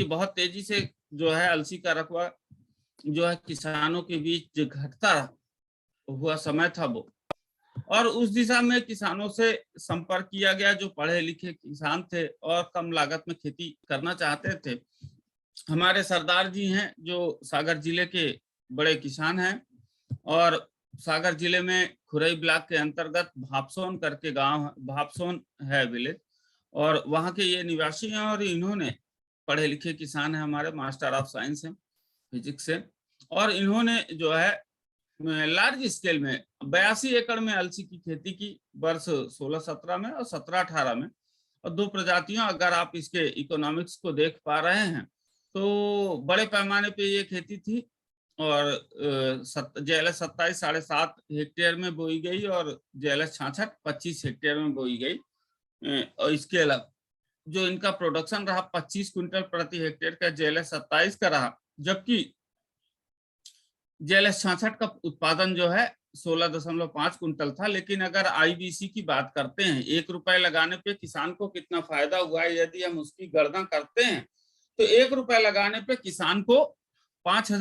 बहुत तेजी से जो है अलसी का रकबा जो है किसानों के बीच घटता हुआ समय था वो, और उस दिशा में किसानों से संपर्क किया गया जो पढ़े लिखे किसान थे और कम लागत में खेती करना चाहते थे। हमारे सरदार जी हैं जो सागर जिले के बड़े किसान हैं और सागर जिले में खुरई ब्लॉक के अंतर्गत भापसोन करके गांव, भापसोन है विलेज, और वहां के ये निवासी हैं और इन्होंने पढ़े लिखे किसान हैं, हमारे मास्टर ऑफ साइंस हैं फिजिक्स से, और इन्होंने जो है लार्ज स्केल में 82 एकड़ में अलसी की खेती की वर्ष 16-17 में और 17-18 में, और 2 प्रजातियों, अगर आप इसके इकोनॉमिक्स को देख पा रहे हैं तो बड़े पैमाने पे ये खेती थी और JLS 27 7.5 हेक्टेयर में बोई गई और JLS 66 25 हेक्टेयर में बोई गई। और इसके अलावा जो इनका प्रोडक्शन रहा 25 क्विंटल प्रति हेक्टेयर का JLS 27 का रहा, जबकि JLS 66 का उत्पादन जो है 16.5 क्विंटल था। लेकिन अगर IBC की बात करते हैं, 1 रुपए लगाने पे किसान को कितना फायदा हुआ है, यदि हम उसकी गणना करते हैं तो 1 रुपए लगाने पे किसान को 5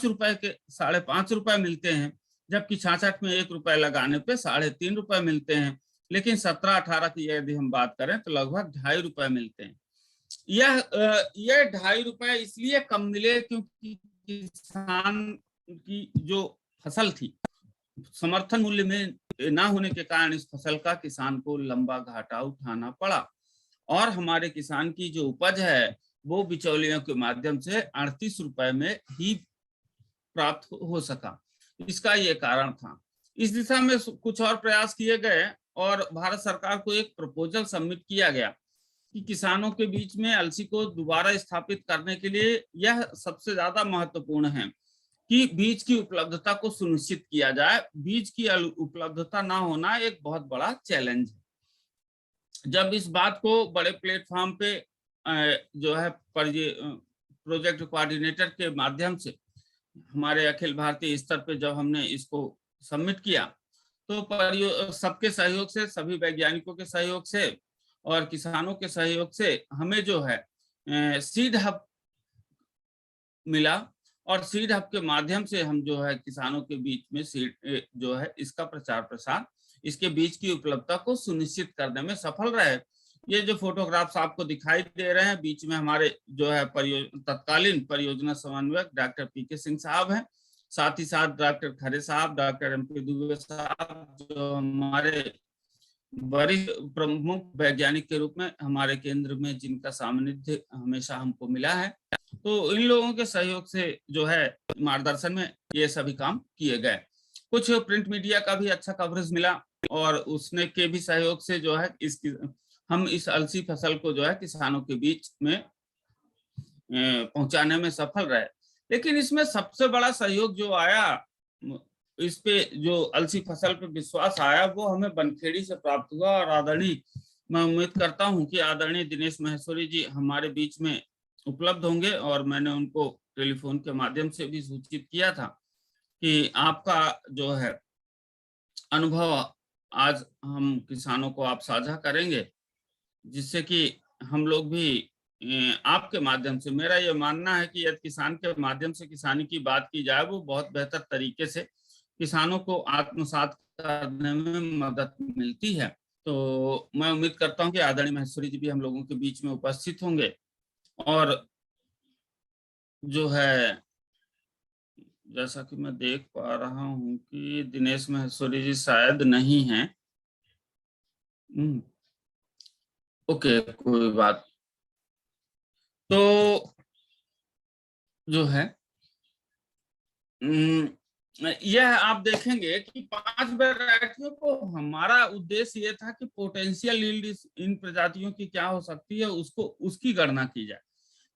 रुपए के 5.5 रुपए मिलते हैं, जबकि 66 में 1 रुपए लगाने पे 3.5 रुपए मिलते हैं। लेकिन 17-18 की यदि हम बात करें तो लगभग 2.5 रुपए मिलते हैं। यह 2.5 रुपए इसलिए कम मिले क्योंकि किसान की जो फसल थी समर्थन मूल्य में ना होने के कारण इस फसल का किसान को लंबा घाटा उठाना पड़ा, और हमारे किसान की जो उपज है वो बिचौलियों के माध्यम से 38 रुपए में ही प्राप्त हो सका। इसका ये कारण था। इस दिशा में कुछ और प्रयास किए गए और भारत सरकार को एक प्रपोजल सबमिट किया गया कि किसानों के बीच में अलसी को दोबारा स्थापित करने के लिए यह सबसे ज्यादा महत्वपूर्ण है कि बीज की उपलब्धता को सुनिश्चित किया जाए। बीज की उपलब्धता ना होना एक बहुत बड़ा चैलेंज है। जब इस बात को बड़े प्लेटफॉर्म पे जो है प्रोजेक्ट कोऑर्डिनेटर के माध्यम से हमारे अखिल भारतीय स्तर पे जब हमने इसको सबमिट किया तो सबके सहयोग से, सभी वैज्ञानिकों के सहयोग से और किसानों के सहयोग से हमें जो है सीड हब मिला, और सीड हब के माध्यम से हम जो है किसानों के बीच में सीड जो है इसका प्रचार प्रसार, इसके बीज की उपलब्धता को सुनिश्चित करने में सफल रहे। ये जो फोटोग्राफ्स आपको दिखाई दे रहे हैं, बीच में हमारे जो है तत्कालीन परियोजना समन्वयक डॉक्टर PK सिंह साहब हैं, साथ ही साथ डॉक्टर खरे साहब, डॉक्टर MP दुबे साहब, जो हमारे वरिष्ठ प्रमुख वैज्ञानिक के रूप में हमारे केंद्र में जिनका सानिध्य हमेशा हमको मिला है। तो इन लोगों के सहयोग से जो है मार्गदर्शन में ये सभी काम किए गए। कुछ प्रिंट मीडिया का भी अच्छा कवरेज मिला और उसने के भी सहयोग से जो है हम इस अलसी फसल को जो है किसानों के बीच में पहुंचाने में सफल रहे। लेकिन इसमें सबसे बड़ा सहयोग जो आया, इस पे जो अलसी फसल पे विश्वास आया, वो हमें बनखेड़ी से प्राप्त हुआ। और आदरणीय, मैं उम्मीद करता हूं कि आदरणीय दिनेश महेश्वरी जी हमारे बीच में उपलब्ध होंगे, और मैंने उनको टेलीफोन के माध्यम से भी सूचित किया था कि आपका जो है अनुभव आज हम किसानों को आप साझा करेंगे, जिससे कि हम लोग भी आपके माध्यम से, मेरा ये मानना है कि यदि किसान के माध्यम से किसानी की बात की जाए वो बहुत बेहतर तरीके से किसानों को आत्मसात करने में मदद मिलती है। तो मैं उम्मीद करता हूं कि आदरणीय महेश्वरी जी भी हम लोगों के बीच में उपस्थित होंगे। और जो है जैसा कि मैं देख पा रहा हूं कि दिनेश महेश्वरी जी शायद नहीं हैं। ओके, कोई बात। तो जो है यह आप देखेंगे कि 5 वैरायटियों को, हमारा उद्देश्य ये था कि पोटेंशियल यील्ड इन प्रजातियों की क्या हो सकती है उसकी गणना की जाए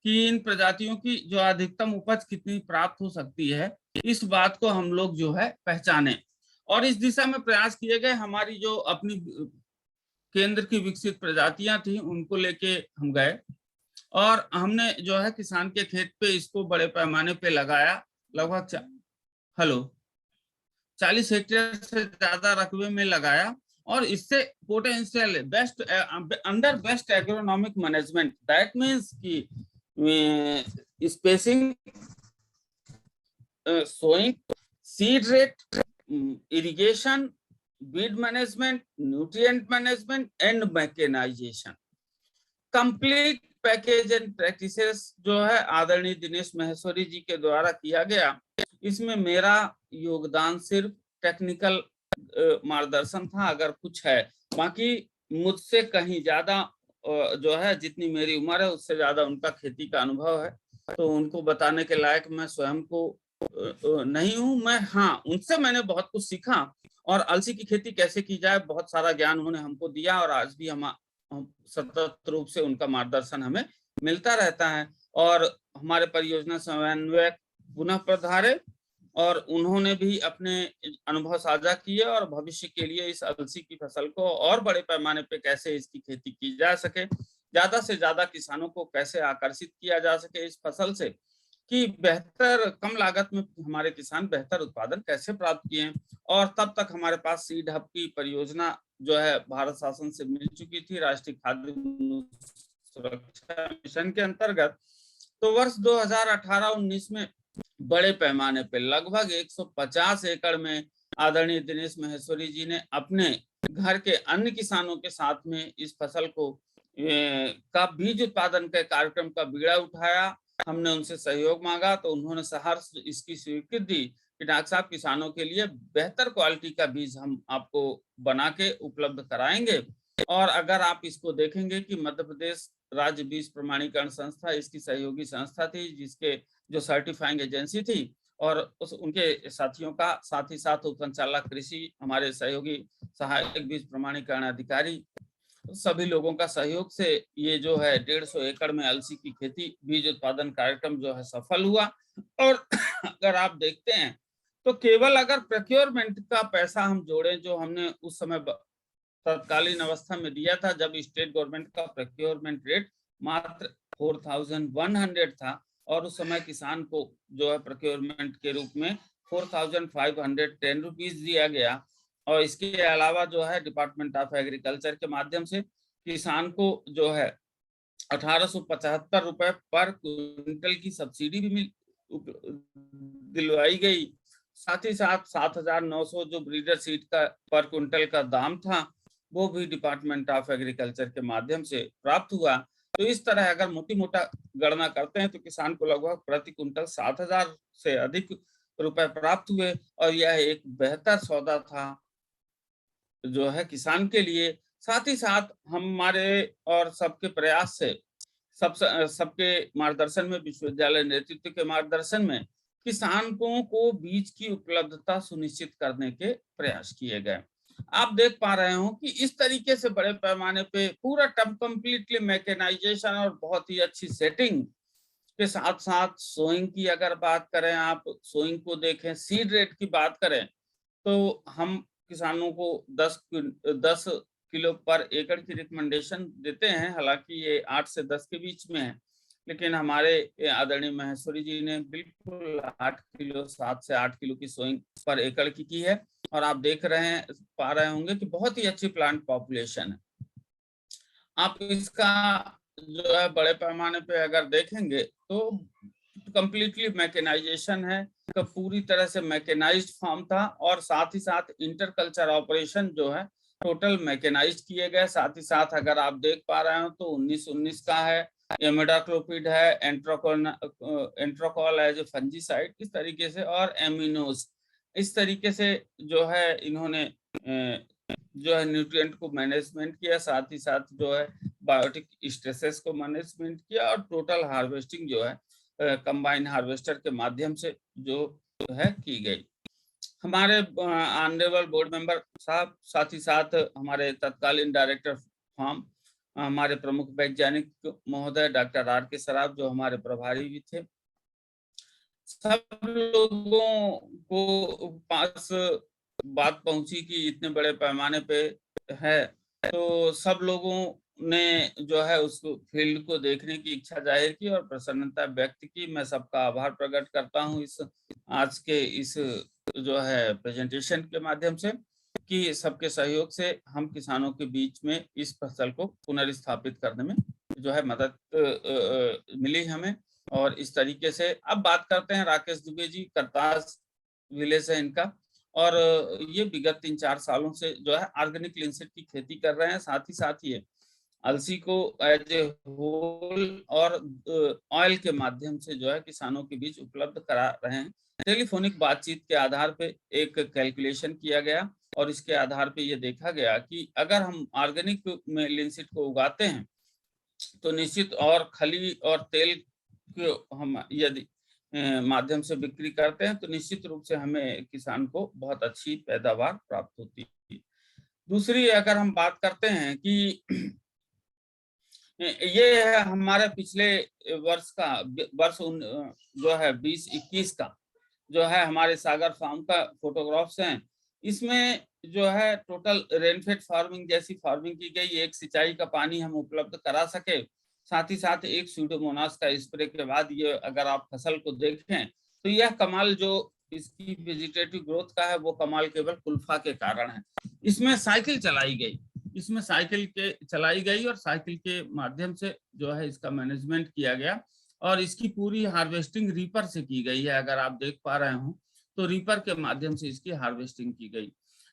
कि इन प्रजातियों की जो अधिकतम उपज कितनी प्राप्त हो सकती है, इस बात को हम लोग जो है पहचाने। और इस दिशा में प्रयास किए गए। हमारी जो अपनी केंद्र की विकसित प्रजातियां थी उनको लेके हम गए और हमने जो है किसान के खेत पे इसको बड़े पैमाने पे लगाया। लगभग 40 हेक्टेयर से ज्यादा रकबे में लगाया, और इससे potential best under best agronomic management, that means की spacing, sowing, seed rate, irrigation, weed management, nutrient management and mechanization, complete package and practices जो है आदरणीय दिनेश महेश्वरी जी के द्वारा किया गया। इसमें मेरा योगदान सिर्फ टेक्निकल मार्गदर्शन था, अगर कुछ है, बाकी मुझसे कहीं ज्यादा जो है, जितनी मेरी उम्र है उससे ज्यादा उनका खेती का अनुभव है, तो उनको बताने के लायक मैं स्वयं को नहीं हूं मैं, हाँ उनसे मैंने बहुत कुछ सीखा और अलसी की खेती कैसे की जाए बहुत सारा ज्ञान उन्होंने हमको दिया और आज भी हम सतत रूप से उनका मार्गदर्शन हमें मिलता रहता है। और हमारे परियोजना समन्वयक पुनः पधारे और उन्होंने भी अपने अनुभव साझा किए और भविष्य के लिए इस अलसी की फसल को और बड़े पैमाने पे कैसे इसकी खेती की जा सके, ज्यादा से ज्यादा किसानों को कैसे आकर्षित किया जा सके इस फसल से, कि बेहतर कम लागत में हमारे किसान बेहतर उत्पादन कैसे प्राप्त किए। और तब तक हमारे पास सीड हब की परियोजना जो है भारत शासन से मिल चुकी थी राष्ट्रीय खाद्य सुरक्षा मिशन के अंतर्गत। तो वर्ष 2018-19 में बड़े पैमाने पे लगभग 150 एकड़ में आदरणीय दिनेश महेश्वरी जी ने अपने घर के अन्य किसानों के साथ में इस फसल को का बीज उत्पादन के कार्यक्रम का बीड़ा उठाया। हमने उनसे सहयोग मांगा तो उन्होंने सहर्ष इसकी स्वीकृति दी कि डॉक्टर साहब किसानों के लिए बेहतर क्वालिटी का बीज हम आपको बना के उपलब्ध कराएंगे। और अगर आप इसको देखेंगे कि मध्य प्रदेश राज्य बीज प्रमाणीकरण संस्था इसकी सहयोगी संस्था थी, जिसके जो सर्टिफाइंग एजेंसी थी, और उस उनके साथियों का साथ ही साथ उप संचालक कृषि, हमारे सहयोगी सहायक बीज प्रमाणीकरण अधिकारी, सभी लोगों का सहयोग से ये जो है 150 एकड़ में अलसी की खेती बीज उत्पादन कार्यक्रम जो है सफल हुआ। और अगर आप देखते हैं तो केवल अगर प्रोक्योरमेंट का पैसा हम जोड़ें जो हमने उस समय तत्कालीन अवस्था में दिया था, जब स्टेट गवर्नमेंट का प्रोक्योरमेंट रेट मात्र 4100 था और उस समय किसान को जो है प्रोक्योरमेंट के रूप में 4510 रुपीज दिया गया। और इसके अलावा जो है डिपार्टमेंट ऑफ एग्रीकल्चर के माध्यम से किसान को जो है 1875 रुपए पर क्विंटल की सब्सिडी भी दिलवाई गई। साथ ही साथ 7900 जो ब्रीडर सीड का पर क्विंटल का दाम था वो भी डिपार्टमेंट ऑफ एग्रीकल्चर के माध्यम से प्राप्त हुआ। तो इस तरह अगर मोटी मोटा गणना करते हैं तो किसान को लगभग प्रति क्विंटल 7000 से अधिक रुपए प्राप्त हुए और यह एक बेहतर सौदा था जो है किसान के लिए। साथ ही साथ हमारे और सबके प्रयास से सबके मार्गदर्शन में, विश्वविद्यालय नेतृत्व के मार्गदर्शन में किसानों को बीज की उपलब्धता सुनिश्चित करने के प्रयास किए गए। आप देख पा रहे हो कि इस तरीके से बड़े पैमाने पे पूरा कंप्लीटली मैकेनाइजेशन और बहुत ही अच्छी सेटिंग के साथ साथ सोइंग की अगर बात करें, आप सोइंग को देखें, सीड रेट की बात करें तो हम किसानों को 10 किलो पर एकड़ की रिकमेंडेशन देते हैं। हालांकि ये 8 से 10 के बीच में है, लेकिन हमारे आदरणीय महेश्वरी जी ने बिल्कुल 8 किलो 7 से 8 किलो की सोइंग पर एकड़ की है। और आप देख पा रहे होंगे कि बहुत ही अच्छी प्लांट पॉपुलेशन है। आप इसका जो है बड़े पैमाने पे अगर देखेंगे तो कंप्लीटली मैकेनाइजेशन है, पूरी तरह से मैकेनाइज्ड फार्म था और साथ ही साथ इंटर कल्चर ऑपरेशन जो है टोटल मैकेनाइज्ड किए गए। साथ ही साथ अगर आप देख पा रहे हो तो 1919 का है, इमिडाक्लोपिड है, एंट्रोकॉल एज ए फंजीसाइड, इस तरीके से, और एमिनोज, इस तरीके से जो है इन्होंने जो है न्यूट्रिएंट को मैनेजमेंट किया, साथ ही साथ जो है बायोटिक स्ट्रेसेस को मैनेजमेंट किया और टोटल हार्वेस्टिंग जो है कंबाइन हार्वेस्टर के माध्यम से जो है की गई। हमारे ऑनरेबल बोर्ड मेंबर साहब, साथ ही साथ हमारे तत्कालीन डायरेक्टर फार्म, हमारे प्रमुख वैज्ञानिक महोदय डॉक्टर आर के सराफ जो हमारे प्रभारी भी थे, सब लोगों को पास बात पहुंची कि इतने बड़े पैमाने पे है, तो सब लोगों ने जो है उस फील्ड को देखने की इच्छा जाहिर की और प्रसन्नता व्यक्त की। मैं सबका आभार प्रकट करता हूं इस आज के इस जो है प्रेजेंटेशन के माध्यम से कि सबके सहयोग से हम किसानों के बीच में इस फसल को पुनर्स्थापित करने में जो है मदद मिली हमें। और इस तरीके से अब बात करते हैं राकेश दुबे जी, करतास विलेज है इनका, और ये विगत 3-4 सालों से जो है ऑर्गेनिक लिनसीड की खेती कर रहे हैं। साथ ही साथ ये अलसी को एज ए होल और ऑयल के माध्यम से जो है किसानों के बीच उपलब्ध करा रहे हैं। टेलीफोनिक बातचीत के आधार पे एक कैलकुलेशन किया गया और इसके आधार पे ये देखा गया कि अगर हम ऑर्गेनिक में लिनसीड को उगाते हैं तो निश्चित और खली और तेल को हम यदि माध्यम से बिक्री करते हैं तो निश्चित रूप से हमें किसान को बहुत अच्छी पैदावार प्राप्त होती है। दूसरी अगर हम बात करते हैं कि ये है हमारे पिछले वर्ष का जो है 2021 का जो है हमारे सागर फार्म का फोटोग्राफ्स हैं। इसमें जो है टोटल रेनफेड फार्मिंग जैसी फार्मिंग की गई, एक सिंचाई का पानी हम उपलब्ध करा सके, साथ ही साथ एक स्यूडोमोनास का स्प्रे के बाद ये अगर आप फसल को देखें तो यह कमाल जो इसकी वेजिटेटिव ग्रोथ का है वो कमाल केवल कुल्फा के कारण है। इसमें साइकिल चलाई गई और साइकिल के माध्यम से जो है इसका मैनेजमेंट किया गया और इसकी पूरी हार्वेस्टिंग रीपर से की गई है। अगर आप देख पा रहे हो तो रीपर के माध्यम से इसकी हार्वेस्टिंग की गई।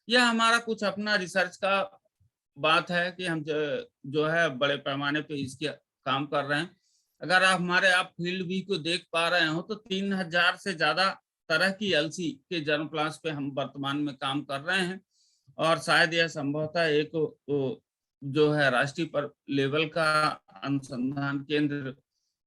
यह हमारा कुछ अपना रिसर्च का बात है कि हम जो है बड़े पैमाने पे इसके काम कर रहे हैं। अगर आप फील्ड वी को देख पा रहे हो तो 3000 से ज्यादा तरह की अलसी के जर्म प्लांट्स पे हम वर्तमान में काम कर रहे हैं और शायद यह संभवतः एक जो है राष्ट्रीय पर लेवल का अनुसंधान केंद्र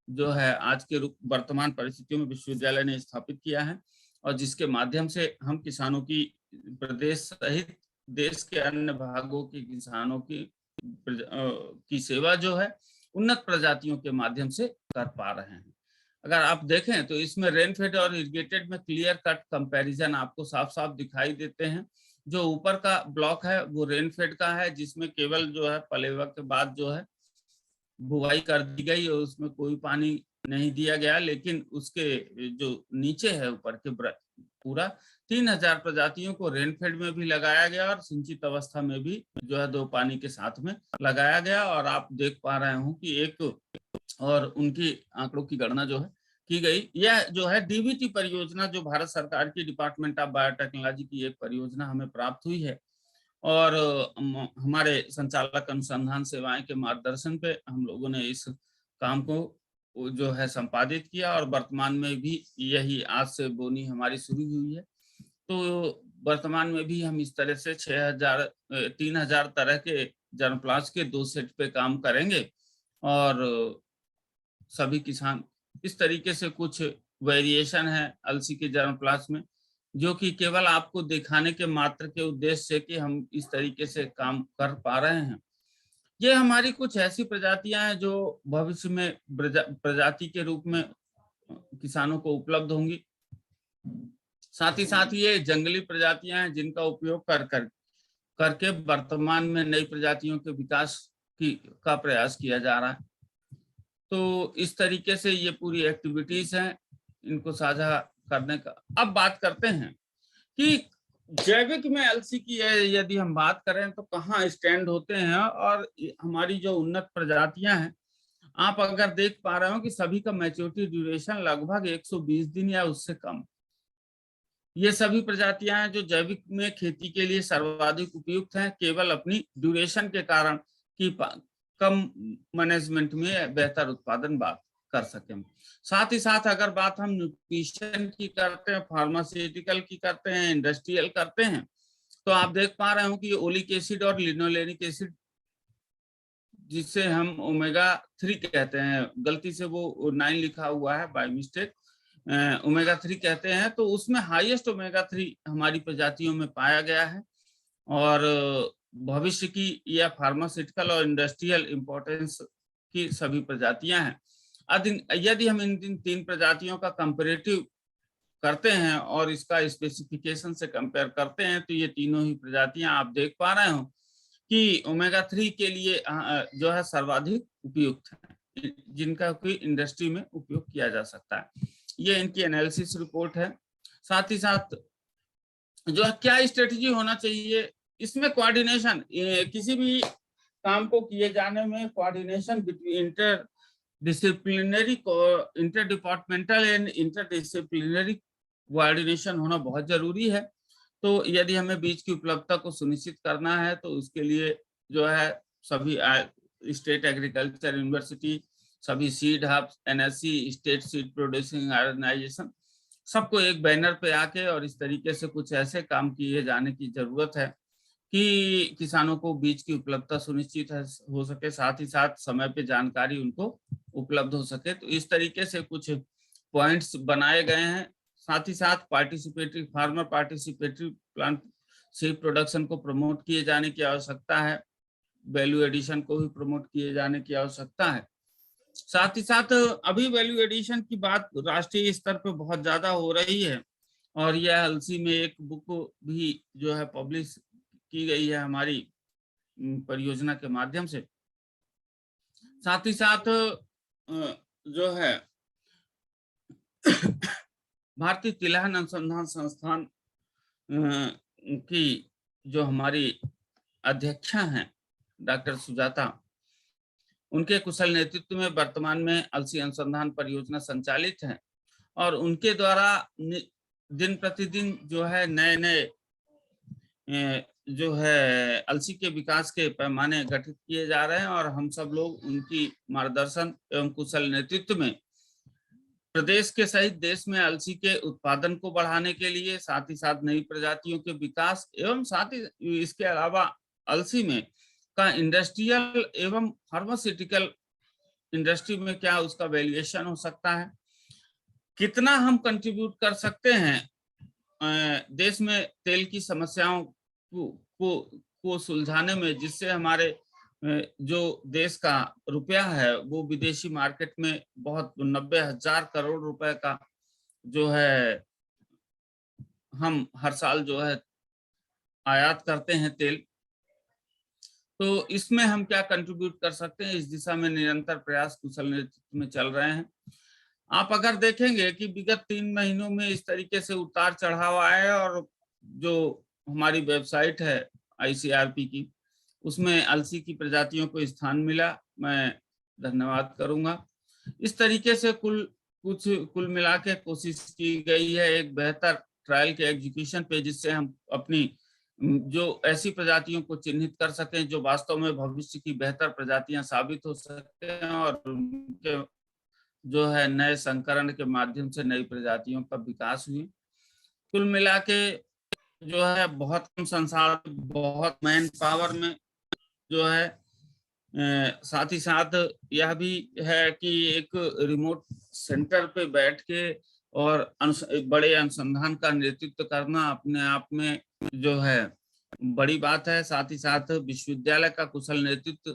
जो है आज के वर्तमान परिस्थितियों में विश्वविद्यालय ने स्थापित किया है और जिसके माध्यम से हम किसानों की प्रदेश सहित देश के अन्य भागों के किसानों की सेवा जो है उन्नत प्रजातियों के माध्यम से कर पा रहे हैं। अगर आप देखें तो इसमें रेनफेड और इरिगेटेड में क्लियर कट कंपैरिजन आपको साफ साफ दिखाई देते हैं। जो ऊपर का ब्लॉक है वो रेनफेड का है जिसमें केवल जो है पलेवा के बाद जो है बुवाई कर दी गई और उसमें कोई पानी नहीं दिया गया, लेकिन उसके जो नीचे है ऊपर के पूरा 3000 प्रजातियों को रेनफेड में भी लगाया गया और सिंचित अवस्था में भी जो है 2 पानी के साथ में लगाया गया। और आप देख पा रहे हो कि एक और उनकी आंकड़ों की गणना जो है की गई। यह जो है डीबीटी परियोजना जो भारत सरकार की डिपार्टमेंट ऑफ बायोटेक्नोलॉजी की एक परियोजना हमें प्राप्त हुई है और हमारे संचालक अनुसंधान सेवाएं के मार्गदर्शन पे हम लोगों ने इस काम को जो है संपादित किया और वर्तमान में भी यही आज से बोनी हमारी शुरू हुई है। तो वर्तमान में भी हम इस तरह से 3000 तरह के जर्म प्लांट्स के 2 सेट पे काम करेंगे और सभी किसान इस तरीके से कुछ वेरिएशन है अलसी के जर्म प्लांट्स में जो कि केवल आपको दिखाने के मात्र के उद्देश्य से कि हम इस तरीके से काम कर पा रहे हैं। ये हमारी कुछ ऐसी प्रजातियां हैं जो भविष्य में प्रजाति के रूप में किसानों को उपलब्ध होंगी। साथ ही साथ ये जंगली प्रजातियां हैं जिनका उपयोग करके वर्तमान में नई प्रजातियों के विकास का प्रयास किया जा रहा है। तो इस तरीके से ये पूरी एक्टिविटीज हैं इनको साझा करने का। अब बात करते हैं कि जैविक में अलसी की यदि हम बात करें तो कहाँ स्टैंड होते हैं और हमारी जो उन्नत प्रजातियां हैं आप अगर देख पा रहे हो कि सभी का मैच्योरिटी ड्यूरेशन लगभग 120 दिन या उससे कम। ये सभी प्रजातियां हैं जो जैविक में खेती के लिए सर्वाधिक उपयुक्त हैं केवल अपनी ड्यूरेशन के कारण कि कम मैनेजमेंट में बेहतर उत्पादन बात कर सकें। साथ ही साथ अगर बात हम न्यूट्रिशन की करते हैं, फार्मास्यूटिकल की करते हैं, इंडस्ट्रियल करते हैं तो आप देख पा रहे हो कि ओलिक एसिड और लिनोलेनिक एसिड जिससे हम ओमेगा 3 कहते हैं, गलती से वो 9 लिखा हुआ है बाय मिस्टेक, ओमेगा 3 कहते हैं, तो उसमें हाईएस्ट ओमेगा 3 हमारी प्रजातियों में पाया गया है और भविष्य की यह फार्मास्यूटिकल और इंडस्ट्रियल इंपॉर्टेंस की सभी प्रजातियां हैं। यदि हम इन 3 प्रजातियों का कंपैरेटिव करते हैं और इसका स्पेसिफिकेशन से कंपेयर करते हैं तो ये तीनों ही प्रजातियां आप देख पा रहे हो कि ओमेगा 3 के लिए जो है सर्वाधिक उपयुक्त है जिनका कोई इंडस्ट्री में उपयोग किया जा सकता है। ये इनकी एनालिसिस रिपोर्ट है। साथ ही साथ जो है क्या स्ट्रेटेजी होना चाहिए इसमें, कोऑर्डिनेशन, किसी भी काम को किए जाने में coordination between interdepartmental and interdisciplinary coordination होना बहुत जरूरी है। तो यदि हमें बीज की उपलब्धता को सुनिश्चित करना है तो उसके लिए जो है सभी स्टेट एग्रीकल्चर यूनिवर्सिटी, सभी seed hubs, NSC, state seed producing organisation, सबको एक बैनर पे आके और इस तरीके से कुछ ऐसे काम किए जाने की जरूरत है कि किसानों को बीज की उपलब्धता सुनिश्चित हो सके, साथ ही साथ समय पे जानकारी उनको उपलब्ध हो सके। तो इस तरीके से कुछ पॉइंट्स बनाए गए हैं। साथ ही साथ पार्टिसिपेटरी फार्मर पार्टिसिपेटरी प्लांट से प्रोडक्शन को प्रमोट किए जाने की आवश्यकता है, वैल्यू एडिशन को भी प्रमोट किए जाने की आवश्यकता है। साथ ही साथ अभी वैल्यू एडिशन की बात राष्ट्रीय स्तर पे बहुत ज्यादा हो रही है और यह अलसी में एक बुक भी जो है पब्लिश की गई है हमारी परियोजना के माध्यम से। साथ ही साथ जो है भारतीय तिलहन अनुसंधान संस्थान की जो हमारी अध्यक्षा हैं डॉक्टर सुजाता, उनके कुशल नेतृत्व में वर्तमान में अलसी अनुसंधान परियोजना संचालित है और उनके द्वारा दिन प्रतिदिन जो है नए जो है अलसी के विकास के पैमाने गठित किए जा रहे हैं और हम सब लोग उनकी मार्गदर्शन एवं कुशल नेतृत्व में प्रदेश के सहित देश में अलसी के उत्पादन को बढ़ाने के लिए, साथ ही साथ नई प्रजातियों के विकास एवं साथ ही इसके अलावा अलसी में का इंडस्ट्रियल एवं फार्मास्यूटिकल इंडस्ट्री में क्या उसका वैल्यूएशन हो सकता है, कितना हम कंट्रीब्यूट कर सकते हैं देश में तेल की समस्याओं को सुलझाने में, जिससे हमारे जो देश का रुपया है वो विदेशी मार्केट में बहुत 90,000 करोड़ रुपए का जो है हम हर साल जो है आयात करते हैं तेल। तो इसमें हम क्या कंट्रीब्यूट कर सकते हैं, इस दिशा में निरंतर प्रयास कुशल नेतृत्व में चल रहे हैं। आप अगर देखेंगे कि विगत 3 महीनों में इस तरीके से उतार चढ़ाव आया है और जो हमारी वेबसाइट है ICRP की, उसमें अलसी की प्रजातियों को स्थान मिला, मैं धन्यवाद करूंगा। इस तरीके से कुल मिला के कोशिश की गई है एक बेहतर ट्रायल के एग्जीक्यूशन पे, जिससे हम अपनी जो ऐसी प्रजातियों को चिन्हित कर सकें जो वास्तव में भविष्य की बेहतर प्रजातियां साबित हो सकें और उनके जो है नए संकरण के माध्यम से नई प्रजातियों का विकास हुई। कुल मिला के जो है बहुत कम संसाधन, बहुत मैन पावर में जो है साथ ही साथ यह भी है कि एक रिमोट सेंटर पे बैठ के और बड़े अनुसंधान का नेतृत्व करना अपने आप में जो है बड़ी बात है। साथ ही साथ विश्वविद्यालय का कुशल नेतृत्व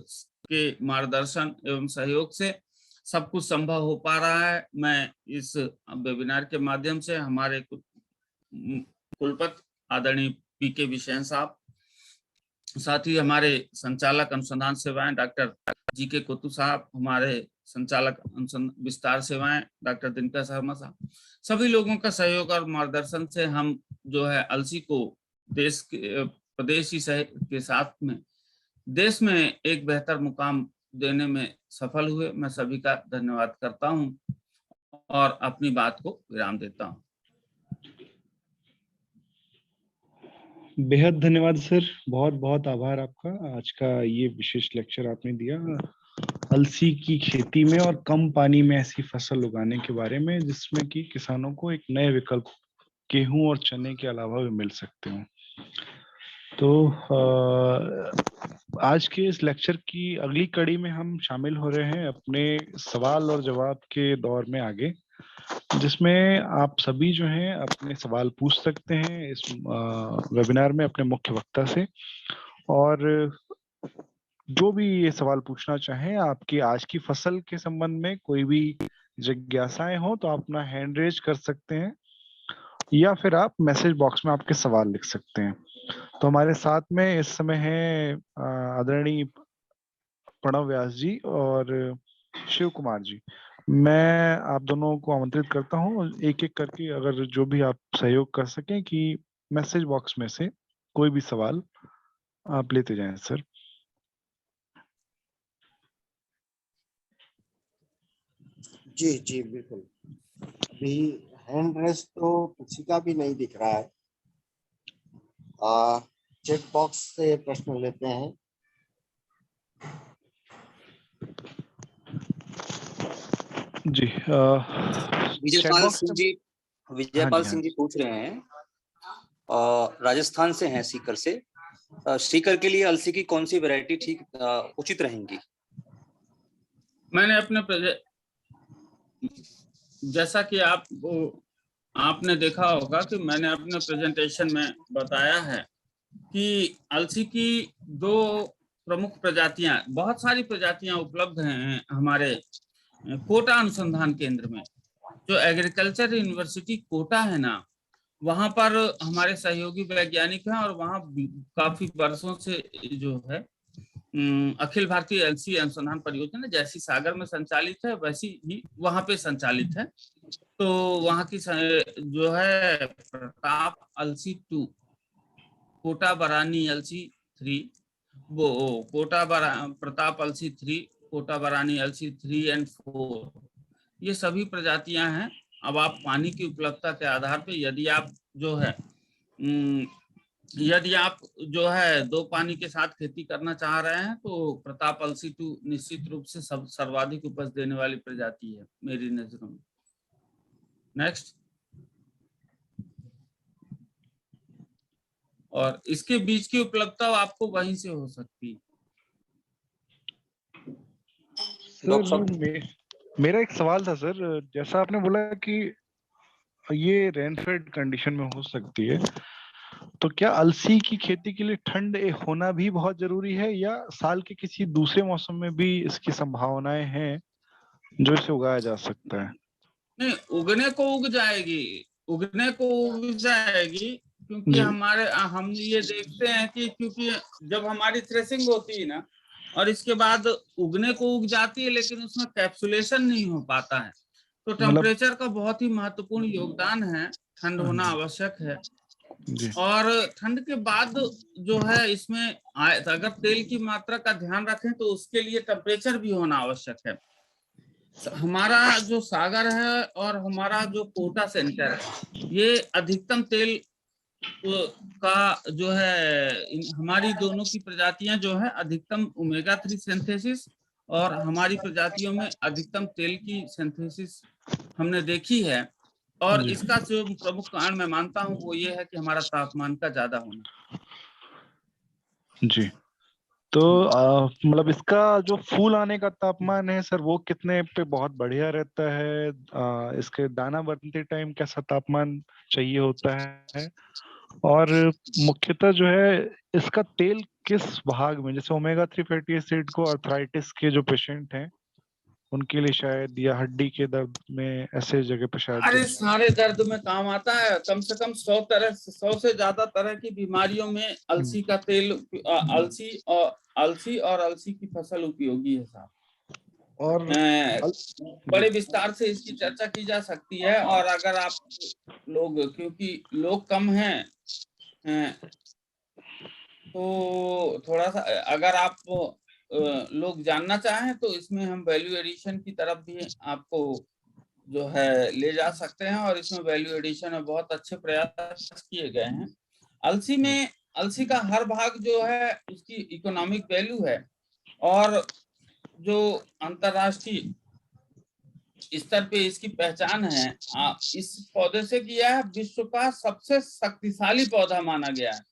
के मार्गदर्शन एवं सहयोग से सब कुछ संभव हो पा रहा है। मैं इस वेबिनार के माध्यम से हमारे कुलपति आदरणीय PK विशेन साहब, साथ ही हमारे संचालक अनुसंधान सेवाएं डॉक्टर GK कोतू साहब, हमारे संचालक विस्तार सेवाएं डॉक्टर दिनकर शर्मा साहब, सभी लोगों का सहयोग और मार्गदर्शन से हम जो है अलसी को देश के प्रदेश ही के साथ में देश में एक बेहतर मुकाम देने में सफल हुए। मैं सभी का धन्यवाद करता हूं और अपनी बात को विराम देता हूं। बेहद धन्यवाद सर, बहुत बहुत आभार आपका। आज का ये विशेष लेक्चर आपने दिया अलसी की खेती में और कम पानी में ऐसी फसल उगाने के बारे में, जिसमें कि किसानों को एक नए विकल्प गेहूं और चने के अलावा भी मिल सकते हैं। तो आज के इस लेक्चर की अगली कड़ी में हम शामिल हो रहे हैं अपने सवाल और जवाब के दौर में आगे, जिसमें आप सभी जो हैं अपने सवाल पूछ सकते हैं इस वेबिनार में अपने मुख्य वक्ता से। और जो भी ये सवाल पूछना चाहें, आपकी आज की फसल के संबंध में कोई भी जिज्ञासाएं हो तो आप अपना हैंड रेज कर सकते हैं या फिर आप मैसेज बॉक्स में आपके सवाल लिख सकते हैं। तो हमारे साथ में इस समय है आदरणीय प्रणव व्यास जी और शिव कुमार जी। मैं आप दोनों को आमंत्रित करता हूं एक एक करके, अगर जो भी आप सहयोग कर सकें कि मैसेज बॉक्स में से कोई भी सवाल आप लेते जाएं सर। जी जी बिल्कुल। अभी हैंड रेस तो किसी का भी नहीं दिख रहा है। चेक बॉक्स से प्रश्न लेते हैं। जी विजयपाल सिंह जी पूछ रहे हैं, राजस्थान से हैं, सीकर से। सीकर के लिए अलसी की कौन सी वैरायटी ठीक उचित रहेंगी? मैंने अपने जैसा कि आपने देखा होगा कि मैंने अपने प्रेजेंटेशन में बताया है कि अलसी की 2 प्रमुख प्रजातियां, बहुत सारी प्रजातियां उपलब्ध हैं हमारे कोटा अनुसंधान केंद्र में। जो एग्रीकल्चर यूनिवर्सिटी कोटा है ना, वहां पर हमारे सहयोगी वैज्ञानिक हैं और वहां काफी वर्षों से जो है अखिल भारतीय अलसी अनुसंधान परियोजना जैसी सागर में संचालित है, वैसी ही वहां पे संचालित है। तो वहां की जो है प्रताप अलसी 2, कोटा बरानी अलसी 3, वो प्रताप अलसी 3, कोटा बरानी अलसी 3 और 4, ये सभी प्रजातियां हैं। अब आप पानी की उपलब्धता के आधार पे यदि आप जो है 2 पानी के साथ खेती करना चाह रहे हैं तो प्रताप अलसी 2 निश्चित रूप से सर्वाधिक उपज देने वाली प्रजाति है मेरी नजरों में। नेक्स्ट। और इसके बीज की उपलब्धता आपको वहीं से हो सकती है। मेरा एक सवाल था सर, जैसा आपने बोला कि ये रेनफेड कंडीशन में हो सकती है, तो क्या अलसी की खेती के लिए ठंड होना भी बहुत जरूरी है या साल के किसी दूसरे मौसम में भी इसकी संभावनाएं हैं जो इसे उगाया जा सकता है? नहीं, उगने को उग जाएगी, क्योंकि हम ये देखते हैं कि क्योंकि जब हमारी थ्रेसिंग होती है ना और इसके बाद उगने को उग जाती है, लेकिन उसमें कैप्सुलेशन नहीं हो पाता है। तो टेम्परेचर का बहुत ही महत्वपूर्ण योगदान है, ठंड होना आवश्यक है। और ठंड के बाद जो है इसमें अगर तेल की मात्रा का ध्यान रखें तो उसके लिए टेम्परेचर भी होना आवश्यक है। हमारा जो सागर है और हमारा जो कोटा सेंटर है, ये अधिकतम तेल का जो है हमारी दोनों की प्रजातियां जो है अधिकतम ओमेगा 3 सिंथेसिस और हमारी प्रजातियों में अधिकतम तेल की सिंथेसिस हमने देखी है। और इसका जो प्रमुख कारण मैं मानता हूं वो ये है कि हमारा तापमान का ज्यादा होना। जी। तो मतलब इसका जो फूल आने का तापमान है सर, वो कितने पे बहुत बढ़िया रहता है? इसके दाना बनते टाइम कैसा तापमान चाहिए होता है? और मुख्यतः जो है इसका तेल किस भाग में, जैसे ओमेगा 3 फैटी एसिड को अर्थराइटिस के जो पेशेंट हैं उनके लिए शायद, या हड्डी के दर्द में, ऐसे जगह पर शायद। अरे सारे दर्द में काम आता है। कम से कम 100 से ज्यादा तरह की बीमारियों में अलसी का तेल, अलसी और अलसी की फसल उपयोगी है साहब। और बड़े विस्तार से इसकी चर्चा की जा सकती है। और अगर आप क्योंकि लोग कम हैं तो थोड़ा सा अगर आप लोग जानना चाहें तो इसमें हम वैल्यू एडिशन की तरफ भी आपको जो है ले जा सकते हैं। और इसमें वैल्यू एडिशन में बहुत अच्छे प्रयास किए गए हैं। अलसी का हर भाग जो है उसकी इकोनॉमिक वैल्यू है। और जो अंतरराष्ट्रीय स्तर पे इसकी पहचान है, इस पौधे से किया है विश्व का सबसे शक्तिशाली पौधा माना गया है।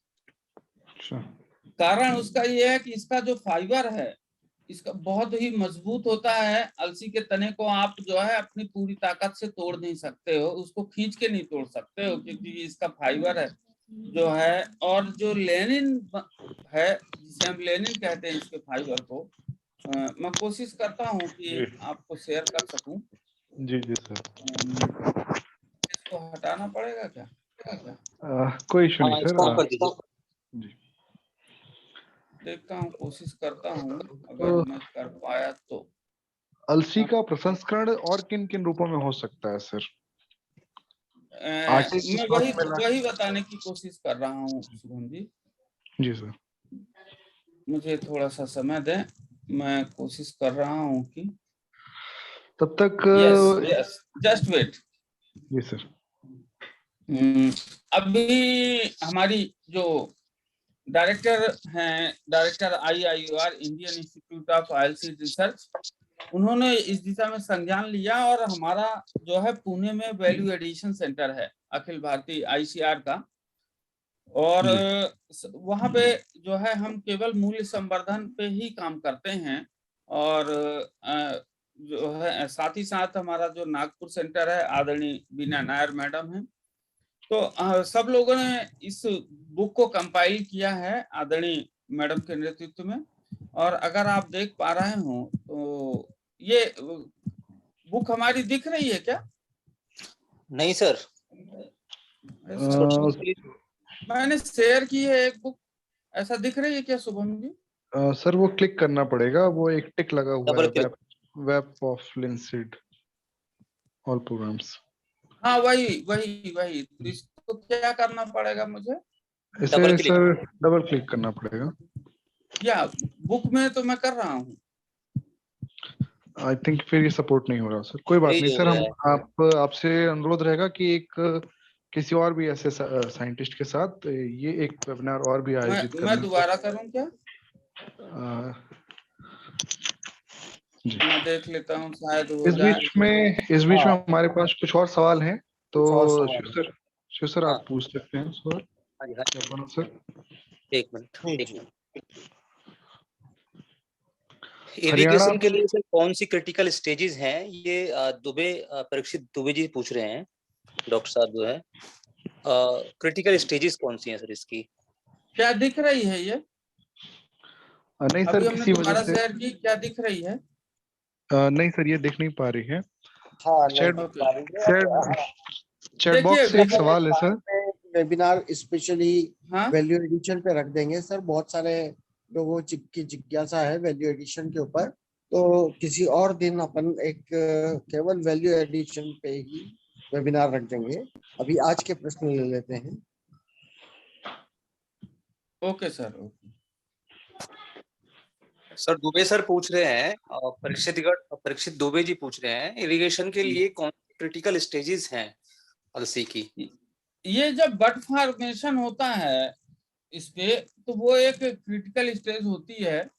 कारण उसका ये है कि इसका जो फाइबर है इसका बहुत ही मजबूत होता है। अलसी के तने को आप जो है अपनी पूरी ताकत से तोड़ नहीं सकते हो, उसको खींच के नहीं तोड़ सकते हो, क्योंकि इसका फाइबर है जो है। और जो लेनिन है, जिसे हम लेनिन कहते हैं इसके फाइबर को, मैं कोशिश करता हूँ कि आपको शेयर कर सकूं। जी जी सर। इसको हटाना पड़ेगा क्या? कोई इशू नहीं सर। जी देखता हूँ, कोशिश करता हूँ, अगर मैं कर पाया तो। अलसी का प्रसंस्करण और किन किन रूपों में हो सकता है सर? मैं वही बताने की कोशिश कर रहा हूँ शुभम जी। जी सर। मुझे थोड़ा सा समय दें, मैं कोशिश कर रहा हूँ कि तब तक। Yes just wait. जी सर। अभी हमारी जो डायरेक्टर हैं, director IIUR Indian Institute of Oil Seed Research, उन्होंने इस दिशा में संज्ञान लिया। और हमारा जो है पुणे में वैल्यू एडिशन सेंटर है अखिल भारतीय ICR का। और वहां पे जो है हम केवल मूल्य संवर्धन पे ही काम करते हैं। और जो है, साथ ही साथ हमारा जो नागपुर सेंटर है आदरणीय बीना नायर मैडम है। तो सब लोगों ने इस बुक को कंपाइल किया है आदरणीय मैडम के नेतृत्व में। और अगर आप देख पा रहे हो तो ये बुक हमारी दिख रही है क्या? नहीं सर, मैंने शेयर की है एक बुक, ऐसा दिख रही है क्या शुभम जी? सर वो क्लिक करना पड़ेगा, वो एक टिक लगा हुआ डबल है, click. Web of linseed all programmes. हाँ वही। तो इसको क्या करना पड़ेगा मुझे? इसे double click. Sir double click करना पड़ेगा। या बुक में तो मैं कर रहा हूँ। आई थिंक फिर ये सपोर्ट नहीं हो रहा सर। कोई बात फ्रीज नहीं हो सर, रहा हम आपसे अनुरोध रहेगा कि एक किसी और भी ऐसे साइंटिस्ट के साथ ये एक वेबिनार और भी आयोजित मैं दोबारा करूँ क्या? जी। मैं देख लेता हूँ, शायद हो इस जाए। बीच में हमारे पास कुछ और सवाल हैं, तो कुछ और सवाल शिव सर हाँ। आप पूछ सकते हैं सर। हाँ जी, हाँ जी। अपन सर एक मिनट। जी। हरियाणा इरिगेशन के लिए सर कौन सी क्रिटिकल स्टेजेस हैं, ये परीक्षित दुबे जी पूछ रहे हैं, डॉक्टर साहब जो है। क्रिटिकल स्टेजेस कौन सी हैं सर इसकी? क्या दिख रही है ये? नहीं सर, अभी हमने किसी वजह दोबारा से शेयर की, क्या दिख रही है? नहीं सर, ये दिख नहीं पा रही है। हाँ, चैट नहीं पा रही है। चैट बॉक्स से एक देखिए, सवाल है सर। वेबिनार स्पेशली हाँ वैल्यू एडिशन पे रख देंगे सर। बहुत सारे लोगों की जिज्ञासा है वैल्यू एडिशन के ऊपर, तो किसी और दिन अपन एक केवल वैल्यू एडिशन पे ही वेबिनार रख देंगे। अभी आज के प्रश्न ले लेते हैं। Okay sir, okay. Sir Dubey sir पूछ रहे हैं, परीक्षित दुबे जी पूछ रहे हैं, इरिगेशन के लिए कौन सी क्रिटिकल स्टेजेस हैं अलसी की? ये जब बड फॉर्मेशन होता है इस पे, तो वो एक क्रिटिकल स्टेज होती है।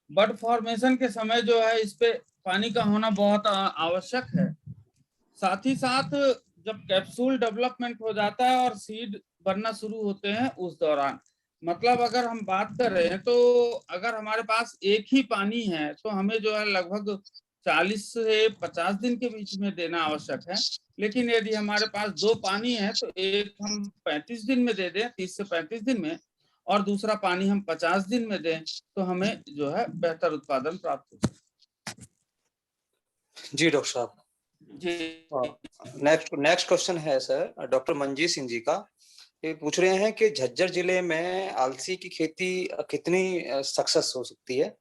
बड फॉर्मेशन के समय जो है इस पे पानी का होना बहुत आवश्यक है। साथ ही साथ जब कैप्सूल डेवलपमेंट हो जाता है और सीड बनना शुरू होते हैं उस दौरान, मतलब अगर हम बात कर रहे हैं तो अगर हमारे पास एक ही पानी है तो हमें जो है लगभग 40 से 50 दिन के बीच में देना आवश्यक है। लेकिन यदि हमारे पास दो पानी है तो एक हम 35 दिन में दे दें, 30 से 35 दिन में, और दूसरा पानी हम 50 दिन में दें, तो हमें जो है बेहतर उत्पादन प्राप्त हो सकता जी डॉक्टर साहब। जी। नेक्स्ट क्वेश्चन है सर डॉक्टर मंजीत सिंह जी का। ये पूछ रहे हैं कि झज्जर जिले में अलसी की खेती कितनी सक्सेस हो सकती है?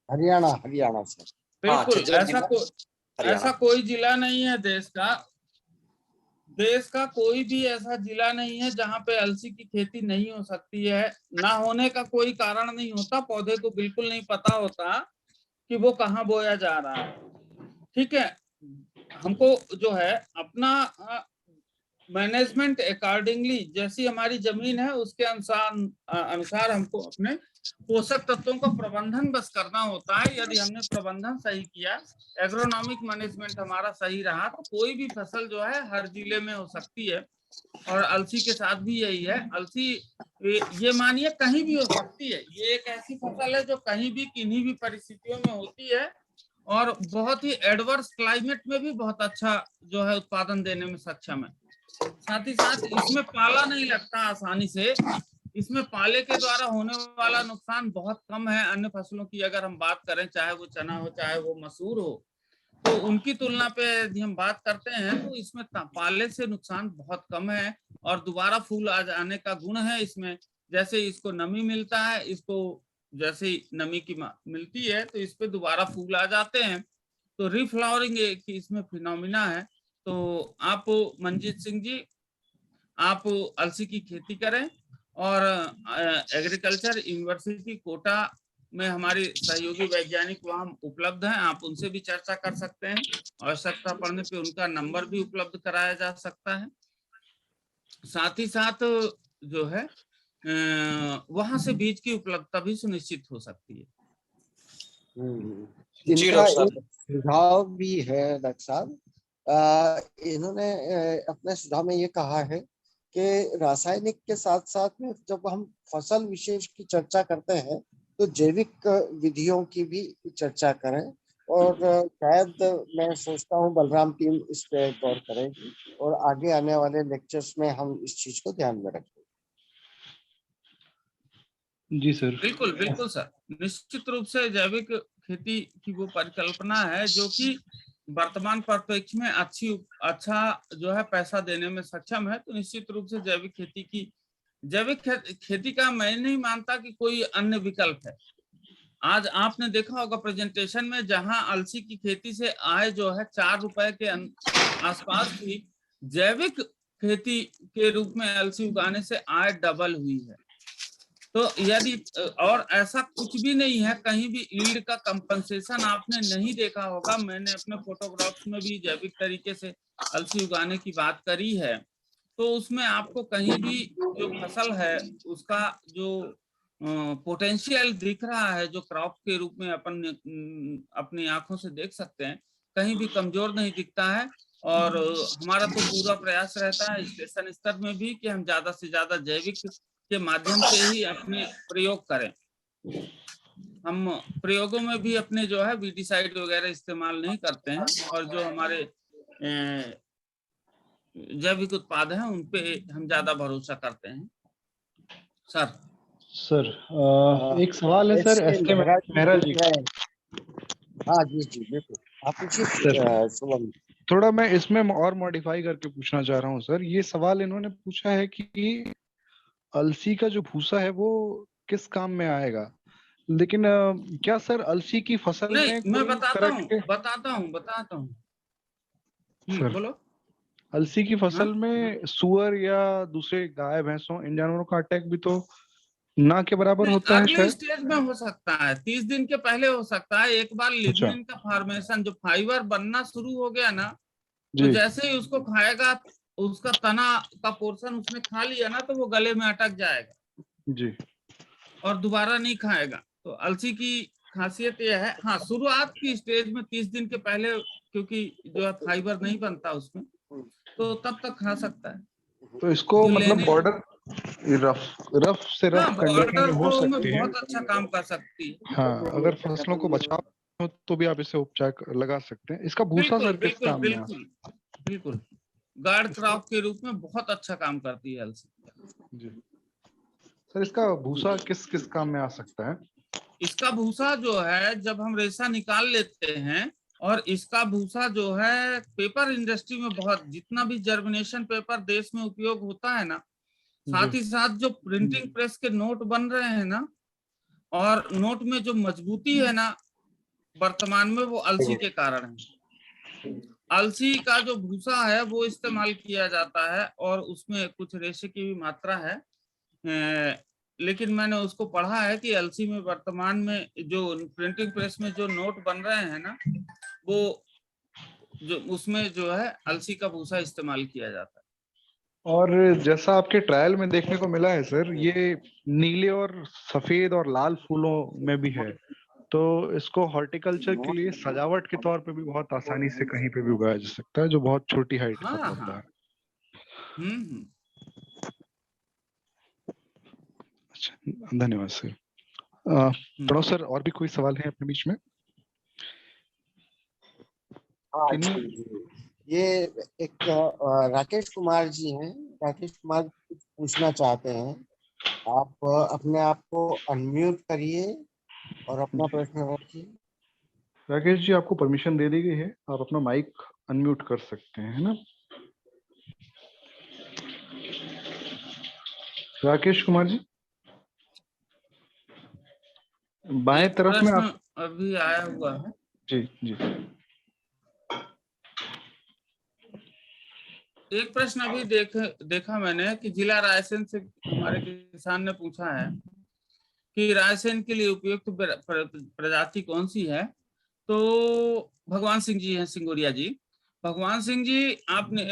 हरियाणा से। हाँ, बिल्कुल, झज्जर जिला ऐसा हरियाणा। कोई जिला नहीं है देश का कोई भी ऐसा जिला नहीं है जहां पे अलसी की खेती नहीं हो सकती है। ना होने का कोई कारण नहीं होता, पौधे को बिल्कुल नहीं पता होता कि वो कहाँ बोया जा रहा है। ठीक है, हमको जो है अपना मैनेजमेंट अकॉर्डिंगली, जैसी हमारी जमीन है उसके अनुसार हमको अपने पोषक तत्वों का प्रबंधन बस करना होता है। यदि हमने प्रबंधन सही किया, एग्रोनॉमिक मैनेजमेंट हमारा सही रहा, तो कोई भी फसल जो है हर जिले में हो सकती है। और अलसी के साथ भी यही है। अलसी ये मानिए कहीं भी हो सकती है। ये एक ऐसी फसल है जो कहीं भी किन्हीं भी परिस्थितियों में होती है और बहुत ही एडवर्स क्लाइमेट में भी बहुत अच्छा जो है उत्पादन देने में सक्षम है। साथ ही साथ इसमें पाला नहीं लगता आसानी से। इसमें पाले के द्वारा होने वाला नुकसान बहुत कम है। अन्य फसलों की अगर हम बात करें, चाहे वो चना हो चाहे वो मसूर हो, तो उनकी तुलना पे यदि हम बात करते हैं तो इसमें पाले से नुकसान बहुत कम है। और दोबारा फूल आ जाने का गुण है इसमें। जैसे इसको नमी मिलता है, इसको जैसे नमी की मिलती है तो इस पे दोबारा फूल आ जाते हैं। तो रिफ्लावरिंग एक इसमें फिनोमिना है। तो आप मंजीत सिंह जी, आप अलसी की खेती करें और एग्रीकल्चर यूनिवर्सिटी कोटा में हमारे सहयोगी वैज्ञानिक वहां उपलब्ध हैं, आप उनसे भी चर्चा कर सकते हैं। आवश्यकता पड़ने पे उनका नंबर भी उपलब्ध कराया जा सकता है। साथ ही साथ जो है वहां से बीज की उपलब्धता भी सुनिश्चित हो सकती है। जी इनका डॉक्टर एक साहब। सुझाव भी है डॉक्टर साहब। इन्होंने अपने सुझाव में ये कहा है कि रासायनिक के साथ साथ में जब हम फसल विशेष की चर्चा करते हैं तो जैविक विधियों की भी चर्चा करें। और शायद मैं सोचता हूँ बलराम टीम इस पे गौर करेगी और आगे आने वाले लेक्चर्स में हम इस चीज को ध्यान में रखेंगे। जी सर। बिल्कुल बिल्कुल सर, निश्चित रूप से जैविक खेती की वो परिकल्पना है जो कि वर्तमान परिप्रेक्ष्य में अच्छा जो है पैसा देने में सक्षम है। तो निश्चित रूप से जैविक खेती का मैं नहीं मानता कि कोई अन्य विकल्प है। आज आपने देखा होगा प्रेजेंटेशन में, जहां अलसी की खेती से आय जो है 4 रुपए के आसपास थी, जैविक खेती के रूप में अलसी उगाने से आय डबल हुई है। तो यदि और ऐसा कुछ भी नहीं है, कहीं भी यील्ड का कंपनसेशन आपने नहीं देखा होगा। मैंने अपने फोटोग्राफ्स में भी जैविक तरीके से अलसी उगाने की बात करी है, तो उसमें आपको कहीं भी जो फसल है उसका जो पोटेंशियल दिख रहा है, जो क्रॉप के रूप में अपनी आंखों से देख सकते हैं, कहीं भी कमजोर नहीं दिखता है। और हमारा तो पूरा प्रयास रहता है स्टेशन स्तर में भी कि हम ज्यादा से ज्यादा जैविक के माध्यम से ही अपने प्रयोग करें। हम प्रयोगों में भी अपने जो है वीडिसाइड वगैरह इस्तेमाल नहीं करते हैं, और जो हमारे जैविक उत्पाद हैं उन पे हम ज्यादा भरोसा करते हैं। सर एक सवाल है सर, एस के मेहरा जी। हाँ जी जी बिल्कुल, आप पूछिए शुभम। थोड़ा मैं इसमें और मॉडिफाई करके पूछना चाह रहा हूँ सर। ये सवाल इन्होंने पूछा है कि अलसी का जो भूसा है वो किस काम में आएगा, लेकिन क्या सर अलसी की फसल नहीं, में मैं कोई तरह के बताता हूँ सर बोलो। अलसी की फसल हाँ? में सुअर या दूसरे गाय भैंसों इन जानवरों का अटैक भी तो ना के बराबर नहीं, होता है अगले शायद। स्टेज में हो सकता है, 30 दिन के पहले हो सकता है। एक बार अच्छा लिग्निन का फॉर्मेशन, जो फाइबर बनना शुरू हो गया ना, तो जी जैसे ही उसको खाएगा, उसका तना का पोर्शन उसने खा लिया ना, तो वो गले में अटक जाएगा जी। और दोबारा नहीं खाएगा। तो अलसी की खासियत यह है, हाँ, शुरुआत की स्टेज में 30 दिन के पहले, क्योंकि जो है फाइबर नहीं बनता उसमें, तो तब तक खा सकता है। तो इसको जो मतलब लेने, बॉर्डर रफ से हाँ, रफ कंडीशन बॉर्डर में हो ग्रो में सकती है। बहुत अच्छा काम कर सकती है। हाँ, अगर फसलों को बचाव हो तो भी आप इसे उपचार लगा सकते हैं। इसका भूसा बिल्कुल सर किस बिल्कुल काम में आ बिल्कुल बिल्कुल, गार्ड इसका क्रॉप के रूप में बहुत अच्छा काम करती है अलसी। जी सर, इसका भूसा किस किस काम में आ सकता है? इसका भूसा जो है, जब हम रेशा निकाल लेते हैं, और इसका भूसा जो है पेपर इंडस्ट्री में बहुत, जितना भी जर्मिनेशन पेपर देश में उपयोग होता है ना, साथ जी ही साथ जो प्रिंटिंग प्रेस के नोट बन रहे हैं ना, और नोट में जो मजबूती है ना वर्तमान में, वो अलसी के कारण है। अलसी का जो भूसा है वो इस्तेमाल किया जाता है, और उसमें कुछ रेशे की भी मात्रा है। लेकिन मैंने उसको पढ़ा है कि अलसी में वर्तमान में जो प्रिंटिंग प्रेस में जो नोट बन रहे हैं ना, वो जो उसमें जो है अलसी का भूसा इस्तेमाल किया जाता है। और जैसा आपके ट्रायल में देखने को मिला है सर, ये नीले और सफेद और लाल फूलों में भी है, तो इसको हॉर्टिकल्चर के लिए सजावट के तौर पे भी बहुत आसानी से कहीं पे भी उगाया जा सकता है, जो बहुत छोटी हाइट का हाँ पौधा हाँ। है। हम्म। अच्छा, धन्यवाद सर। प्रणव सर, और भी कोई सवाल है अपने बीच में? हाँ जी जी, ये एक राकेश कुमार जी हैं। राकेश कुमार कुछ पूछना चाहते हैं। आप अपने आप को अनम्यूट करिए और अपना प्रश्न रखिए। राकेश जी, आपको परमिशन दे दी गई है, आप अपना माइक अनम्यूट कर सकते हैं, है ना? राकेश कुमार जी, बाएं एक तरफ में प्रश्न आप। अभी आया हुआ है। जी जी। एक प्रश्न अभी देखा मैंने कि जिला रायसेन से हमारे किसान ने पूछा है कि रायसेन के लिए उपयुक्त प्रजाति कौन सी है। तो भगवान सिंह जी हैं, सिंगोरिया जी। भगवान सिंह जी, आपने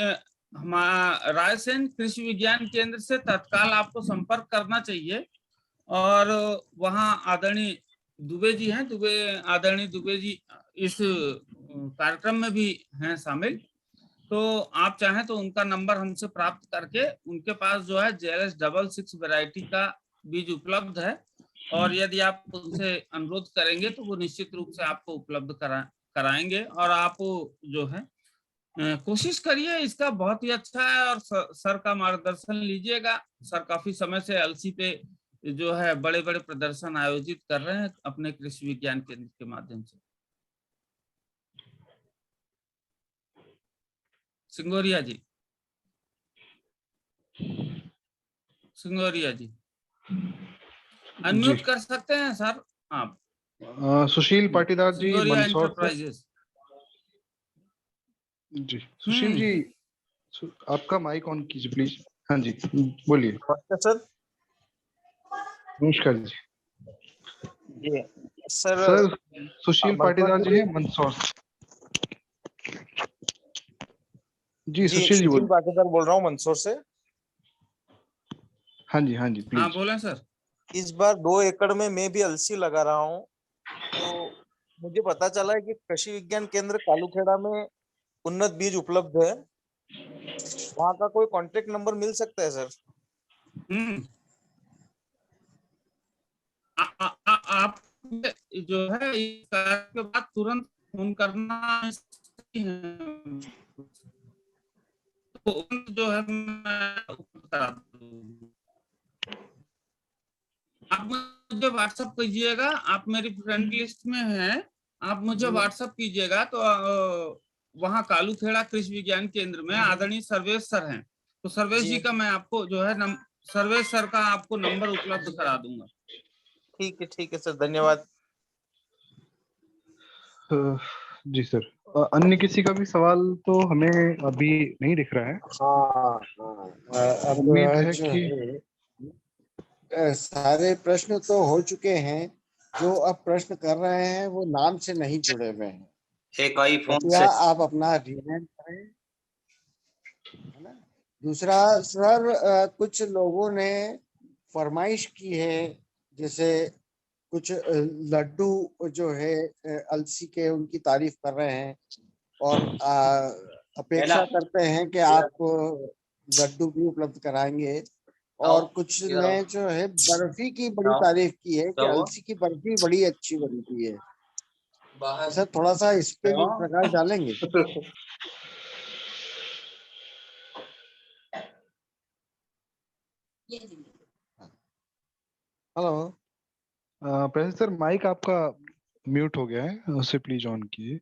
हमारा रायसेन कृषि विज्ञान केंद्र से तत्काल आपको संपर्क करना चाहिए, और वहाँ आदरणीय दुबे जी हैं, आदरणीय दुबे जी इस कार्यक्रम में भी हैं शामिल। तो आप चाहें तो उनका नंबर हमसे प्राप्त करके, उनके पास जो है JLS 66 वैरायटी का बीज उपलब्ध है, और यदि आप उनसे अनुरोध करेंगे तो वो निश्चित रूप से आपको उपलब्ध कराएंगे। और आप जो है कोशिश करिए, इसका बहुत ही अच्छा है। और सर का मार्गदर्शन लीजिएगा। सर काफी समय से अलसी पे जो है बड़े बड़े प्रदर्शन आयोजित कर रहे हैं अपने कृषि विज्ञान केंद्र के माध्यम से। सिंगोरिया जी, सिंगोरिया जी अनम्यूट कर सकते हैं सर आप। सुशील पाटीदार जी सिंगोरिया मंदसौर से। एंटरप्राइजेस। जी सुशील जी, आपका माइक ऑन कीजिए प्लीज। हाँ जी बोलिए। नमस्ते सर। नमस्कार जी। जी सर। सर सुशील पाटीदार जी जी, हैं मंदसौर से। जी जी सुशील जी सुशील बोलिए। पाटीदार बोल रहा हूँ मंदसौर से। हाँ जी हाँ प्लीज। बोले सर। इस बार 2 एकड़ में मैं भी अलसी लगा रहा हूँ। तो मुझे पता चला है कि कृषि विज्ञान केंद्र कालूखेड़ा में उन्नत बीज उपलब्ध है। वहाँ का कोई कांटेक्ट नंबर मिल सकता है सर? आप जो है इस कार्य के बाद तुरंत फोन करना सही है। तो जो है मैं करा दूंगा। आप मुझे व्हाट्सएप कीजिएगा। आप मेरी फ्रेंड लिस्ट में हैं। आप मुझे व्हाट्सएप कीजिएगा तो वहाँ कालूखेड़ा कृषि विज्ञान केंद्र में आदरणीय सर्वेश सर हैं। तो सर्वेश जी का मैं आपको जो है सर्वेश सर का आपको नंबर उपलब्ध करा दूंगा। ठीक है सर, धन्यवाद। जी सर, अन्य किसी का भी सवाल तो हमें अभी नहीं दिख रहा है। हाँ, उम्मीद अब है जो कि है सारे प्रश्न तो हो चुके हैं। जो अब प्रश्न कर रहे हैं वो नाम से नहीं जुड़े हुए हैं। एक आईफोन कृपया से आप अपना रीनेम करें, है ना। दूसरा सर, कुछ लोगों ने फरमाइश की है, जैसे कुछ लड्डू जो है अलसी के, उनकी तारीफ कर रहे हैं और अपेक्षा करते हैं कि आप लड्डू भी उपलब्ध कराएंगे। और कुछ ने जो है बर्फी की बड़ी तारीफ की है कि अलसी की बर्फी बड़ी अच्छी बनती है। सर थोड़ा सा इस पे भी प्रकाश डालेंगे? हेलो प्रोफेसर माइक आपका म्यूट हो गया है, उसे प्लीज ऑन कीजिए।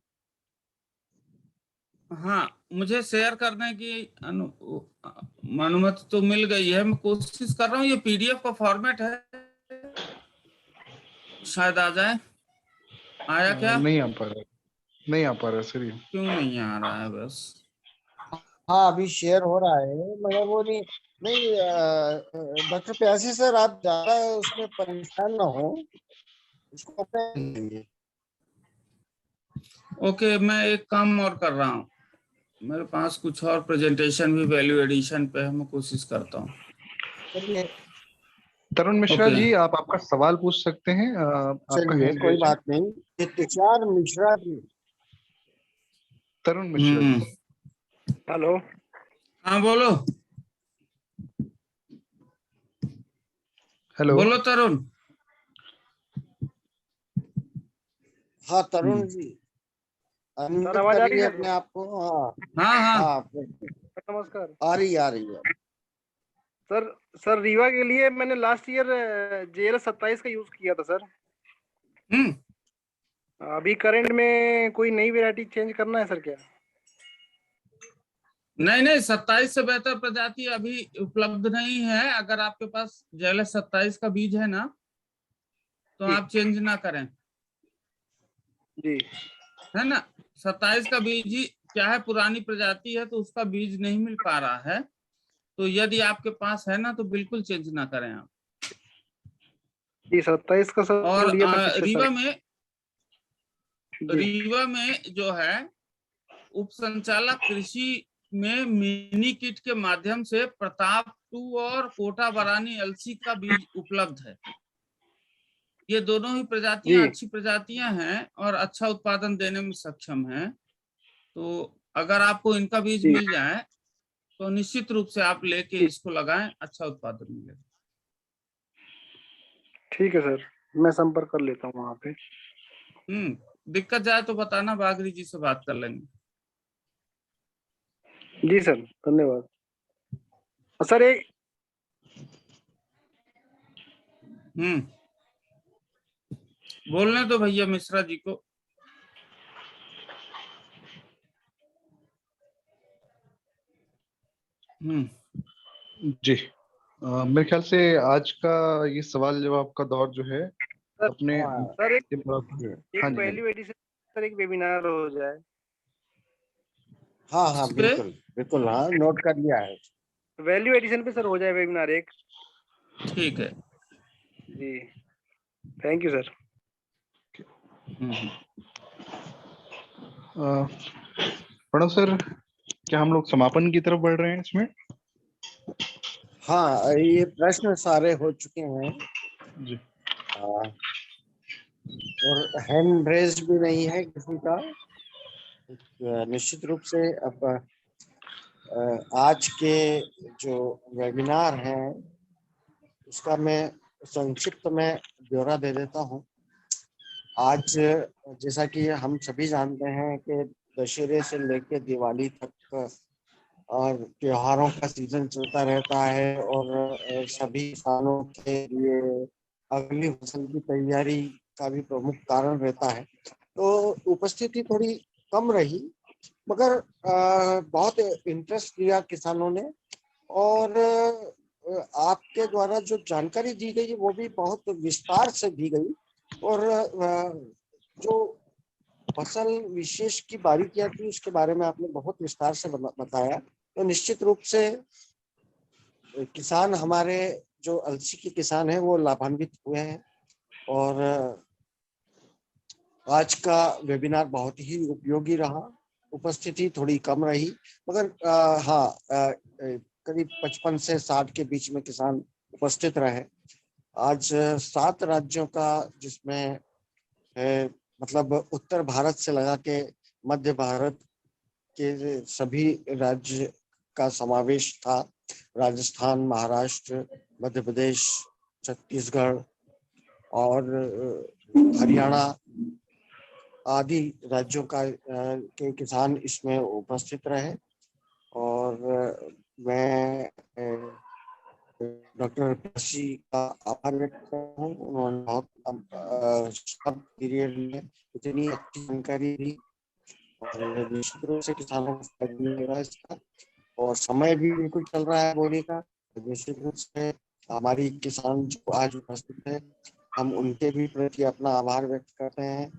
हाँ, मुझे शेयर करने की अनुमति तो मिल गई है। मैं कोशिश कर रहा हूँ। ये पीडीएफ का फॉर्मेट है, शायद आ जाए। आया क्या? नहीं आ पा रहा, नहीं आ पा रहा सर ये। क्यों नहीं आ रहा है? बस हाँ, अभी शेयर हो रहा है मगर वो नहीं। नहीं डॉक्टर प्यासी सर, आप ज्यादा उसमें परेशान ना हो, उसको अपने ओके, मैं एक काम और कर रहा हूँ। मेरे पास कुछ और प्रेजेंटेशन भी वैल्यू एडिशन पे है, मैं कोशिश करता हूँ। चलिए। तरुण मिश्रा ओके। जी, आप आपका सवाल पूछ सकते हैं। आपका चलिए, हैंड कोई रेज है। बात नहीं। ये तुषार मिश्रा जी। तरुण मिश्रा जी। हेलो। हाँ बोलो। हेलो। बोलो तरुण। हाँ तरुण जी, सर अनम्यूट आवाज आ रही करिए है अपने सर? आप को। हाँ हाँ हाँ। हाँ, नमस्कार आ रही है। सर। सर रीवा के लिए मैंने लास्ट ईयर JLS 27 का यूज किया था सर। हम्म। अभी करंट में कोई नई वैरायटी चेंज करना है सर क्या? नहीं नहीं, 27 से बेहतर प्रजाति अभी उपलब्ध नहीं है। अगर आपके पास JLS 27 का बीज है ना, तो जी आप चेंज ना करें, जी। है ना। 27 का बीज ही क्या है, पुरानी प्रजाति है तो उसका बीज नहीं मिल पा रहा है। तो यदि आपके पास है ना, तो बिल्कुल चेंज ना करें आप। जी 27 का सर और लिया था पिछले साल। जी रीवा में जो है उप संचालक कृषि में मिनी किट के माध्यम से प्रताप 2 और कोटा बरानी अलसी का बीज उपलब्ध है। ये दोनों ही प्रजातियां जी अच्छी प्रजातियां हैं और अच्छा उत्पादन देने में सक्षम हैं। तो अगर आपको इनका बीज जी मिल जाए तो निश्चित रूप से आप लेके जी। इसको लगाएं, अच्छा उत्पादन मिलेगा। ठीक है सर, मैं संपर्क कर लेता हूँ वहाँ पे। दिक्कत जाए तो बताना, बागरी जी से बात कर लेंगे। जी सर, धन्यवाद सर। एक बोलने दो भैया मिश्रा जी को। जी, मेरे ख्याल से आज का ये सवाल जवाब का दौर जो है सर, अपने सर एक हाँ जी, वैल्यू एडिशन सर एक वेबिनार हो जाए। हाँ हाँ इस पे बिल्कुल बिल्कुल, हाँ नोट कर लिया है। वैल्यू एडिशन पे सर हो जाए वेबिनार एक। ठीक है। जी, thank you sir. Pranav sir, क्या हम लोग समापन की तरफ बढ़ रहे हैं इसमें? हाँ, ये प्रश्न सारे हो चुके हैं जी, और हैंड रेज भी नहीं है किसी का। निश्चित रूप से अब आज के जो वेबिनार हैं उसका मैं संक्षिप्त में ब्यौरा दे देता हूँ। आज जैसा कि हम सभी जानते हैं कि दशहरे से लेकर दिवाली तक और त्योहारों का सीजन चलता रहता है और सभी किसानों के लिए अगली फसल की तैयारी का भी प्रमुख कारण रहता है। तो उपस्थिति थोड़ी कम रही, मगर बहुत इंटरेस्ट लिया किसानों ने और आपके द्वारा जो जानकारी दी गई वो भी बहुत विस्तार से दी गई और जो फसल विशेष की बारीकियां थी उसके बारे में आपने बहुत विस्तार से बताया। तो निश्चित रूप से किसान हमारे जो अलसी के किसान हैं वो लाभान्वित हुए हैं और आज का वेबिनार बहुत ही उपयोगी रहा। उपस्थिति थोड़ी कम रही, मगर हाँ, करीब 55 से 60 के बीच में किसान उपस्थित रहे। आज 7 राज्यों का, जिसमें मतलब उत्तर भारत से लगा के मध्य भारत के सभी राज्य का समावेश था। राजस्थान, महाराष्ट्र, मध्य प्रदेश, छत्तीसगढ़ और हरियाणा आदि राज्यों का के किसान इसमें उपस्थित रहे और मैं डॉक्टर काशी का आभार व्यक्त करता हूँ। उन्होंने बहुत शॉर्ट पीरियड में इतनी अच्छी जानकारी दी और निश्चित रूप से किसानों को फायदा मिलेगा इसका। और समय भी बिल्कुल चल रहा है बोने का। निश्चित रूप से हमारी किसान जो आज उपस्थित है, हम उनके भी प्रति अपना आभार व्यक्त करते हैं।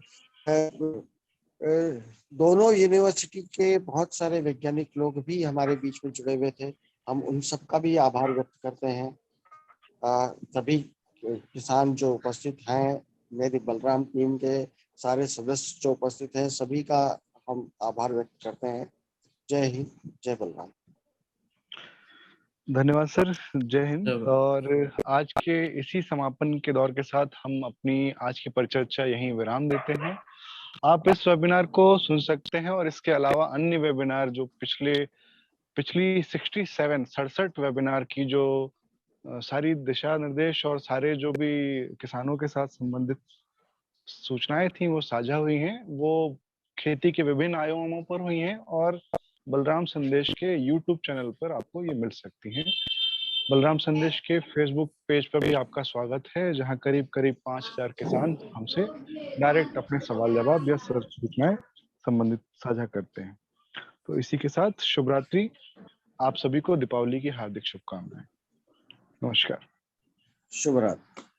दोनों यूनिवर्सिटी के बहुत सारे वैज्ञानिक लोग भी हमारे बीच में जुड़े हुए थे, हम उन सबका भी आभार व्यक्त करते हैं। सभी किसान जो उपस्थित हैं, मेरी बलराम टीम के सारे सदस्य जो उपस्थित हैं, सभी का हम आभार व्यक्त करते हैं। जय हिंद, जय बलराम। धन्यवाद सर, जय हिंद। और आज के इसी समापन के दौर के साथ हम अपनी आज की परिचर्चा यहीं विराम देते हैं। आप इस वेबिनार को सुन सकते हैं और इसके अलावा अन्य वेबिनार जो पिछली 67 वेबिनार की जो सारी दिशा निर्देश और सारे जो भी किसानों के साथ संबंधित सूचनाएं थी वो साझा हुई हैं, वो खेती के विभिन्न आयामों पर हुई हैं और बलराम संदेश के YouTube चैनल पर आपको ये मिल सकती हैं। बलराम संदेश के फेसबुक पेज पर भी आपका स्वागत है, जहां करीब 5000 किसान हमसे डायरेक्ट अपने सवाल जवाब या सूचनाएं संबंधित साझा करते हैं। तो इसी के साथ शुभ रात्रि। आप सभी को दीपावली की हार्दिक शुभकामनाएं। नमस्कार। शुभ रात्रि।